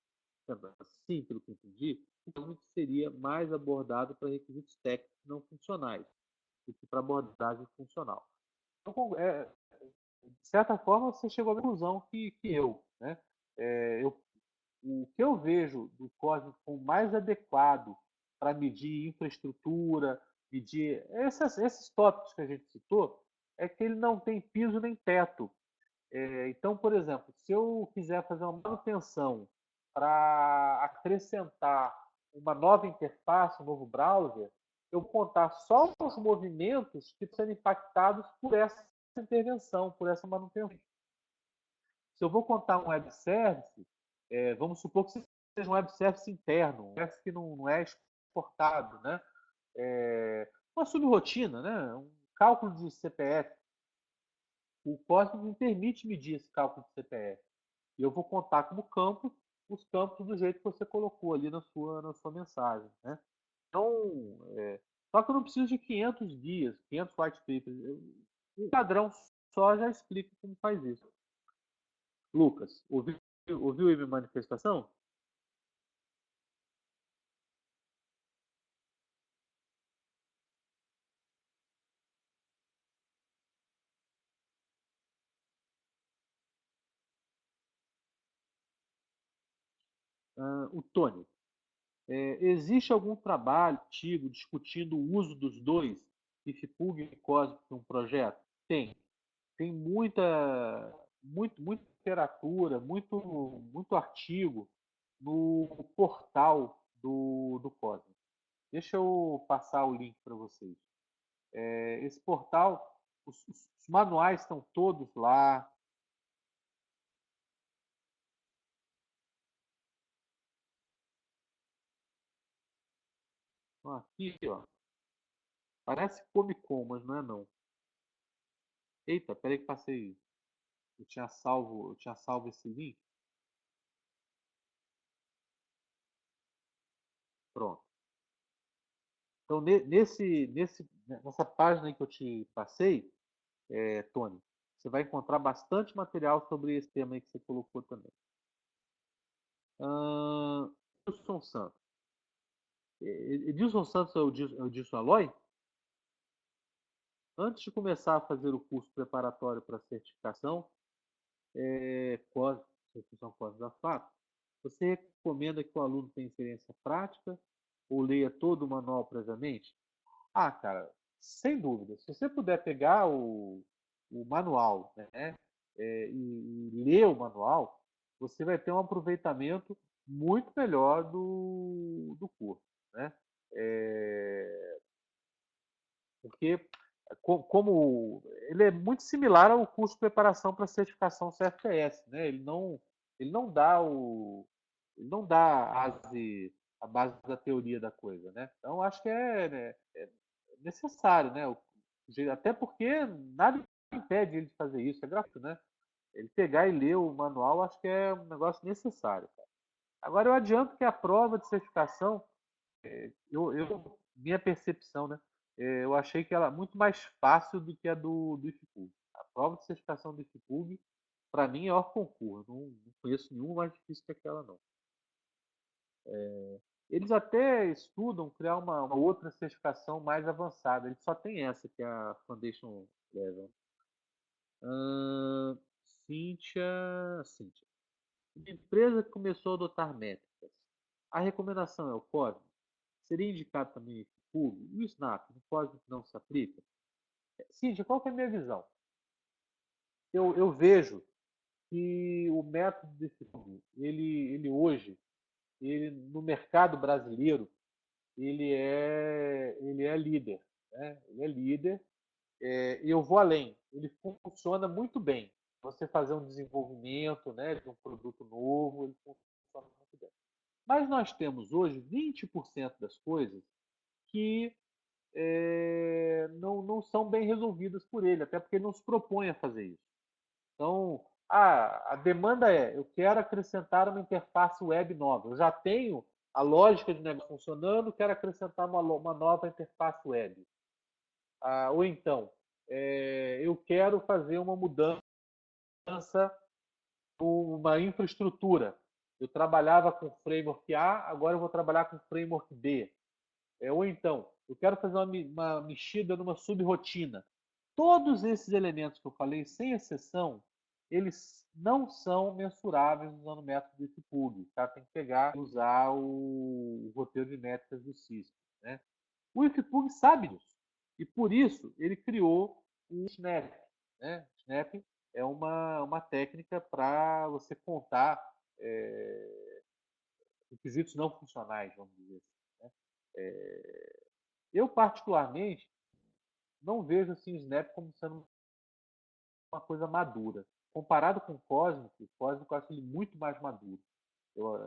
Assim, pelo que eu entendi, o que seria mais abordado para requisitos técnicos não funcionais do que para abordagem funcional. Então, de certa forma, você chegou à conclusão que eu. Né? O que eu vejo do código como mais adequado para medir infraestrutura, medir esses tópicos que a gente citou, é que ele não tem piso nem teto. Então, por exemplo, se eu quiser fazer uma manutenção para acrescentar uma nova interface, um novo browser, eu vou contar só os movimentos que serão impactados por essa intervenção, por essa manutenção. Se eu vou contar um web service, vamos supor que seja um web service interno, um service que não é exportado, né? Uma subrotina, né? Um cálculo de CPF. O Cosmos me permite medir esse cálculo de CPF. E eu vou contar como campos os campos do jeito que você colocou ali na sua mensagem, né? Então, só que eu não preciso de 500 guias, 500 white papers. Um padrão só já explica como faz isso. Lucas, ouviu a minha manifestação? O Tony, existe algum trabalho antigo discutindo o uso dos dois, IFPUG e COSMIC, em um projeto? Tem. Tem muita literatura, muito artigo no portal do Cosmos. Deixa eu passar o link para vocês. Esse portal, os manuais estão todos lá. Aqui, ó, parece Comic Con, mas não é não. Eita, peraí que passei. Eu tinha salvo esse link. Pronto. Então, nessa página aí que eu te passei, Tony, você vai encontrar bastante material sobre esse tema aí que você colocou também. Edilson Santos. Edilson Santos é o Edilson Aloy? Antes de começar a fazer o curso preparatório para a certificação, certificação COSMOS da FAP, você recomenda que o aluno tenha experiência prática ou leia todo o manual previamente? Ah, cara, sem dúvida. Se você puder pegar o manual, né, e ler o manual, você vai ter um aproveitamento muito melhor do curso, né? É, porque como ele é muito similar ao curso de preparação para certificação CFPS, né? Ele não dá a base da teoria da coisa, né? Então acho que é necessário, né? Até porque nada impede ele de fazer isso, é gratuito, né? Ele pegar e ler o manual, acho que é um negócio necessário. Cara. Agora eu adianto que a prova de certificação, minha percepção, né? Eu achei que ela é muito mais fácil do que a do IFPUG. A prova de certificação do IFPUG, para mim, é o concurso. Não conheço nenhuma mais difícil que aquela, não. Eles até estudam criar uma outra certificação mais avançada. Eles só tem essa, que é a Foundation Level. Ahn, Cíntia. Uma empresa que começou a adotar métricas. A recomendação é o código. Seria indicado também o IFPUG e o SNAP. O código não se aplica. Cíntia, qual que é a minha visão? Eu vejo que o método de IFPUG, ele hoje, no mercado brasileiro, ele é líder. Né? Ele é líder. E eu vou além. Ele funciona muito bem. Você fazer um desenvolvimento, né, de um produto novo, ele funciona muito bem. Mas nós temos hoje 20% das coisas que não são bem resolvidas por ele, até porque ele não se propõe a fazer isso. Então, a demanda eu quero acrescentar uma interface web nova. Eu já tenho a lógica de negócio funcionando, quero acrescentar uma nova interface web. Ou então, eu quero fazer uma mudança, uma infraestrutura. Eu trabalhava com framework A, agora eu vou trabalhar com framework B. Ou então, eu quero fazer uma mexida numa subrotina. Todos esses elementos que eu falei, sem exceção, eles não são mensuráveis usando o método do IFPUG. Tá? Tem que pegar e usar o roteiro de métricas do CISP. Né? O IFPUG sabe disso. E por isso ele criou o SNAP. Né? O SNAP é uma técnica para você contar requisitos não funcionais, vamos dizer assim. Né? Eu, particularmente, não vejo assim, o Snap como sendo uma coisa madura. Comparado com o Cosmic eu acho ele muito mais maduro.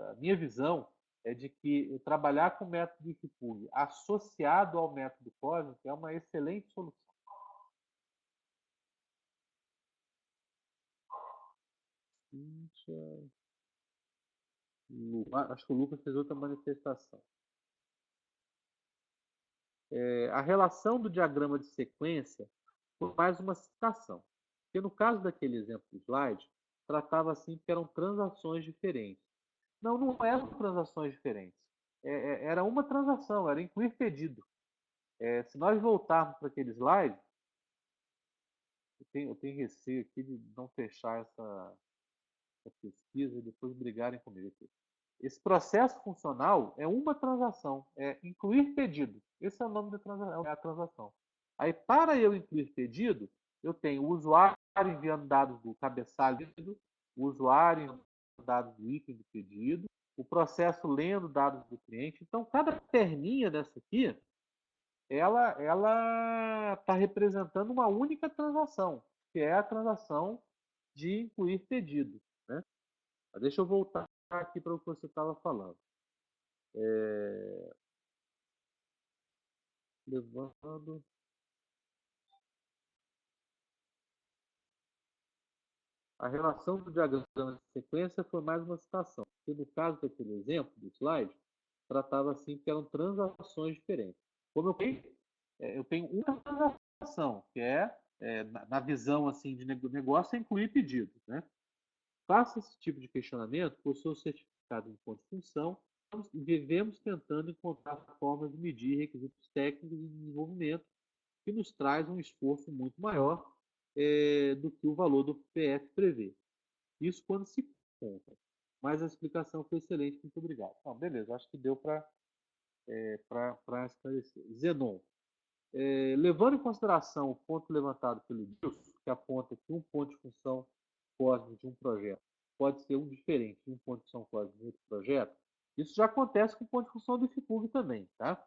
A minha visão é de que trabalhar com o método de Kipur associado ao método Cosmic é uma excelente solução. Acho que o Lucas fez outra manifestação. A relação do diagrama de sequência foi mais uma citação. Porque no caso daquele exemplo do slide, tratava assim que eram transações diferentes. Não, não eram transações diferentes. Era uma transação, era incluir pedido. Se nós voltarmos para aquele slide, eu tenho receio aqui de não fechar essa pesquisa e depois brigarem comigo aqui. Esse processo funcional é uma transação, é incluir pedido. Esse é o nome da transação, é a transação. Aí, para eu incluir pedido, eu tenho o usuário enviando dados do cabeçalho, o usuário enviando dados do item do pedido, o processo lendo dados do cliente. Então, cada perninha dessa aqui, ela está representando uma única transação, que é a transação de incluir pedido. Né? Mas deixa eu voltar aqui para o que você estava falando. Levando. A relação do diagrama de sequência foi mais uma citação, porque no caso daquele exemplo do slide, tratava assim que eram transações diferentes. Como eu tenho uma transação, que na visão assim de negócio, é incluir pedido. Né? Faça esse tipo de questionamento com o seu certificado em ponto de função e vivemos tentando encontrar formas de medir requisitos técnicos de desenvolvimento que nos traz um esforço muito maior do que o valor do PF prevê. Isso quando se conta. Mas a explicação foi excelente, muito obrigado. Não, beleza, acho que deu para esclarecer. Zenon, levando em consideração o ponto levantado pelo Dilson, que aponta que um ponto de função cósmico de um projeto pode ser um diferente de um ponto de função cósmico de outro projeto, isso já acontece com o ponto de função do IFPUG também. Tá?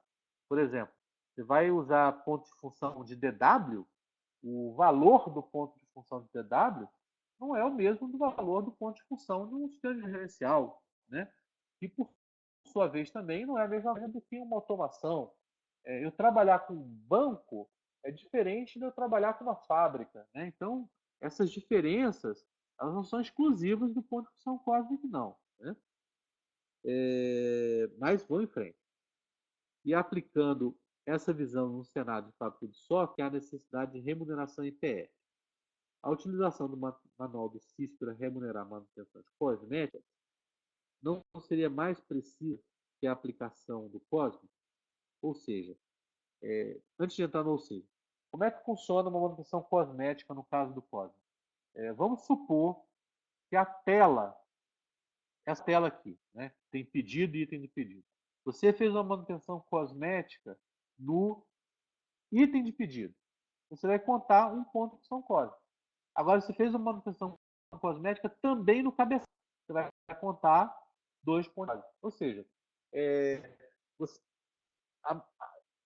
Por exemplo, você vai usar ponto de função de DW, o valor do ponto de função de DW não é o mesmo do valor do ponto de função de um sistema gerencial. Né? E, por sua vez, também não é a mesma coisa do que uma automação. Eu trabalhar com um banco é diferente de eu trabalhar com uma fábrica. Né? Então, essas diferenças elas não são exclusivas do ponto de função cósmico, não. Né? Mas vou em frente. E aplicando essa visão no cenário de fábrica de software, há necessidade de remuneração IPF. A utilização do manual do CIS para remunerar manutenções cosméticas não seria mais precisa que a aplicação do COSME? Ou seja, antes de entrar no ou seja, como é que funciona uma manutenção cosmética no caso do COSME? Vamos supor que a tela, essa tela aqui, né, tem pedido e item de pedido. Você fez uma manutenção cosmética no item de pedido. Você vai contar um ponto de função cósmica. Agora, você fez uma manutenção cosmética também no cabeçalho. Você vai contar 2 pontos. Ou seja, você, a,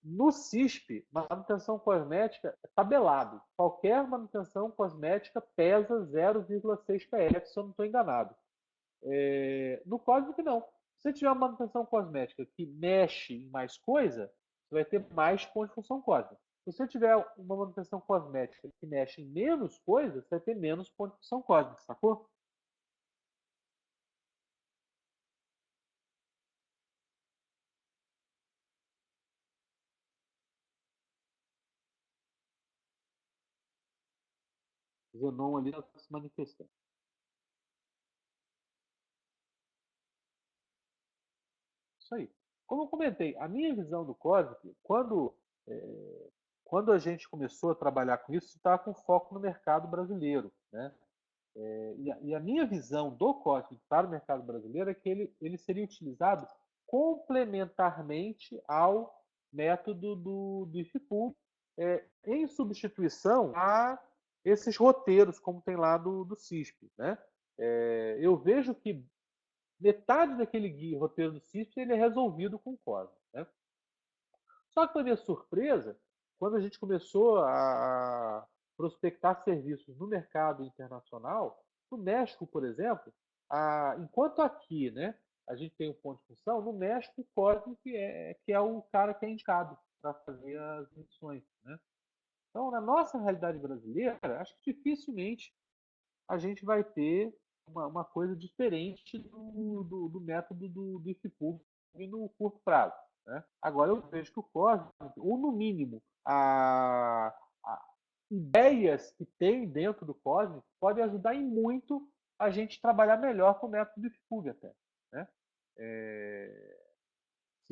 no CISP, manutenção cosmética é tabelado. Qualquer manutenção cosmética pesa 0,6 PF, se eu não estou enganado. No Cosmic, não. Se você tiver uma manutenção cosmética que mexe em mais coisa, você vai ter mais pontos de função cósmica. Se você tiver uma manutenção cosmética que mexe em menos coisas, você vai ter menos pontos de função cósmica, sacou? O Zenon ali está se manifestando. Isso aí. Como eu comentei, a minha visão do Cosmic, quando a gente começou a trabalhar com isso, estava com foco no mercado brasileiro. Né? E a minha visão do Cosmic para o mercado brasileiro é que ele seria utilizado complementarmente ao método do IFPUG, em substituição a esses roteiros, como tem lá do CISP. Né? Eu vejo que metade daquele guia, roteiro do CISP ele é resolvido com o Cosmic. Né? Só que, para minha surpresa, quando a gente começou a prospectar serviços no mercado internacional, no México, por exemplo, enquanto aqui, né, a gente tem um ponto de função, no México o Cosmic que é o cara que é indicado para fazer as missões. Né? Então, na nossa realidade brasileira, acho que dificilmente a gente vai ter uma coisa diferente do método do IFPUG no curto prazo. Né? Agora eu vejo que o Cosmic, ou no mínimo, a ideias que tem dentro do Cosmic podem ajudar em muito a gente trabalhar melhor com o método do IFPUG até. Né?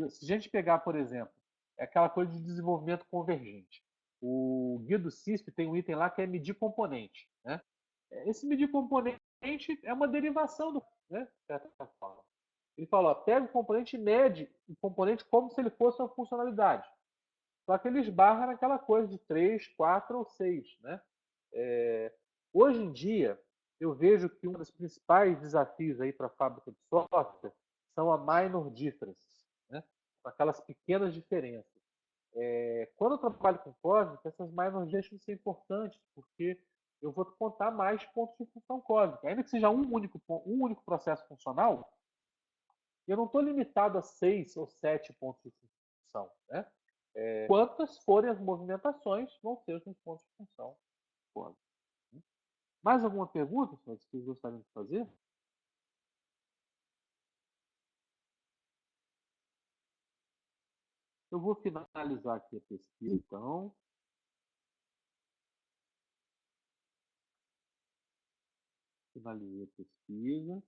Se a gente pegar, por exemplo, aquela coisa de desenvolvimento convergente. O guia do CISP tem um item lá que é medir componente. Né? Esse medir componente é uma derivação do, né, de certa forma. Ele fala, ó, pega o componente e mede o componente como se ele fosse uma funcionalidade. Só que ele esbarra naquela coisa de 3, 4 ou 6. Né? Hoje em dia, eu vejo que um dos principais desafios aí para a fábrica de software são a minor differences, né? Aquelas pequenas diferenças. Quando eu trabalho com cósmica, essas minor deixam de ser importantes, porque eu vou contar mais pontos de função cósmica. Ainda que seja um único processo funcional, eu não estou limitado a 6 ou 7 pontos de função. Né? Quantas forem as movimentações, vão ser os meus pontos de função cósmica. Mais alguma pergunta, senhores, que vocês gostariam de fazer? Eu vou finalizar aqui a pesquisa, então. Finalizei a pesquisa.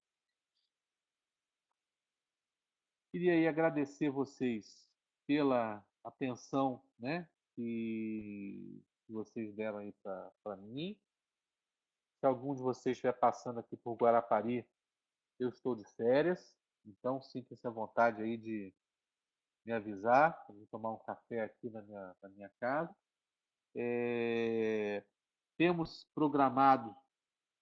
Queria aí agradecer vocês pela atenção, né, que vocês deram aí para mim. Se algum de vocês estiver passando aqui por Guarapari, eu estou de férias, então sinta-se à vontade aí de me avisar, para tomar um café aqui na minha casa. Temos programado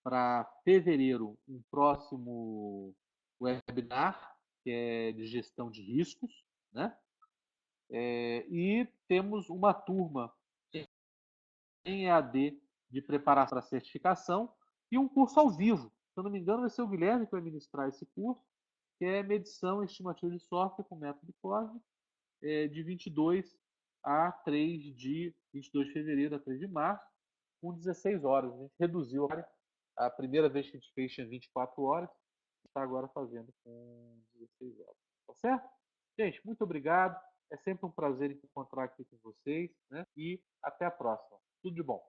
para fevereiro um próximo webinar, que é de gestão de riscos, né? E temos uma turma em EAD de preparação para certificação e um curso ao vivo. Se eu não me engano, vai ser o Guilherme que vai ministrar esse curso, que é medição e estimativa de software com método COSMIC, de 22 de fevereiro a 3 de março, com 16 horas. A gente reduziu a hora. A primeira vez que a gente fez tinha 24 horas, está agora fazendo com 16 horas. Tá certo? Gente, muito obrigado. É sempre um prazer encontrar aqui com vocês, né? E até a próxima. Tudo de bom.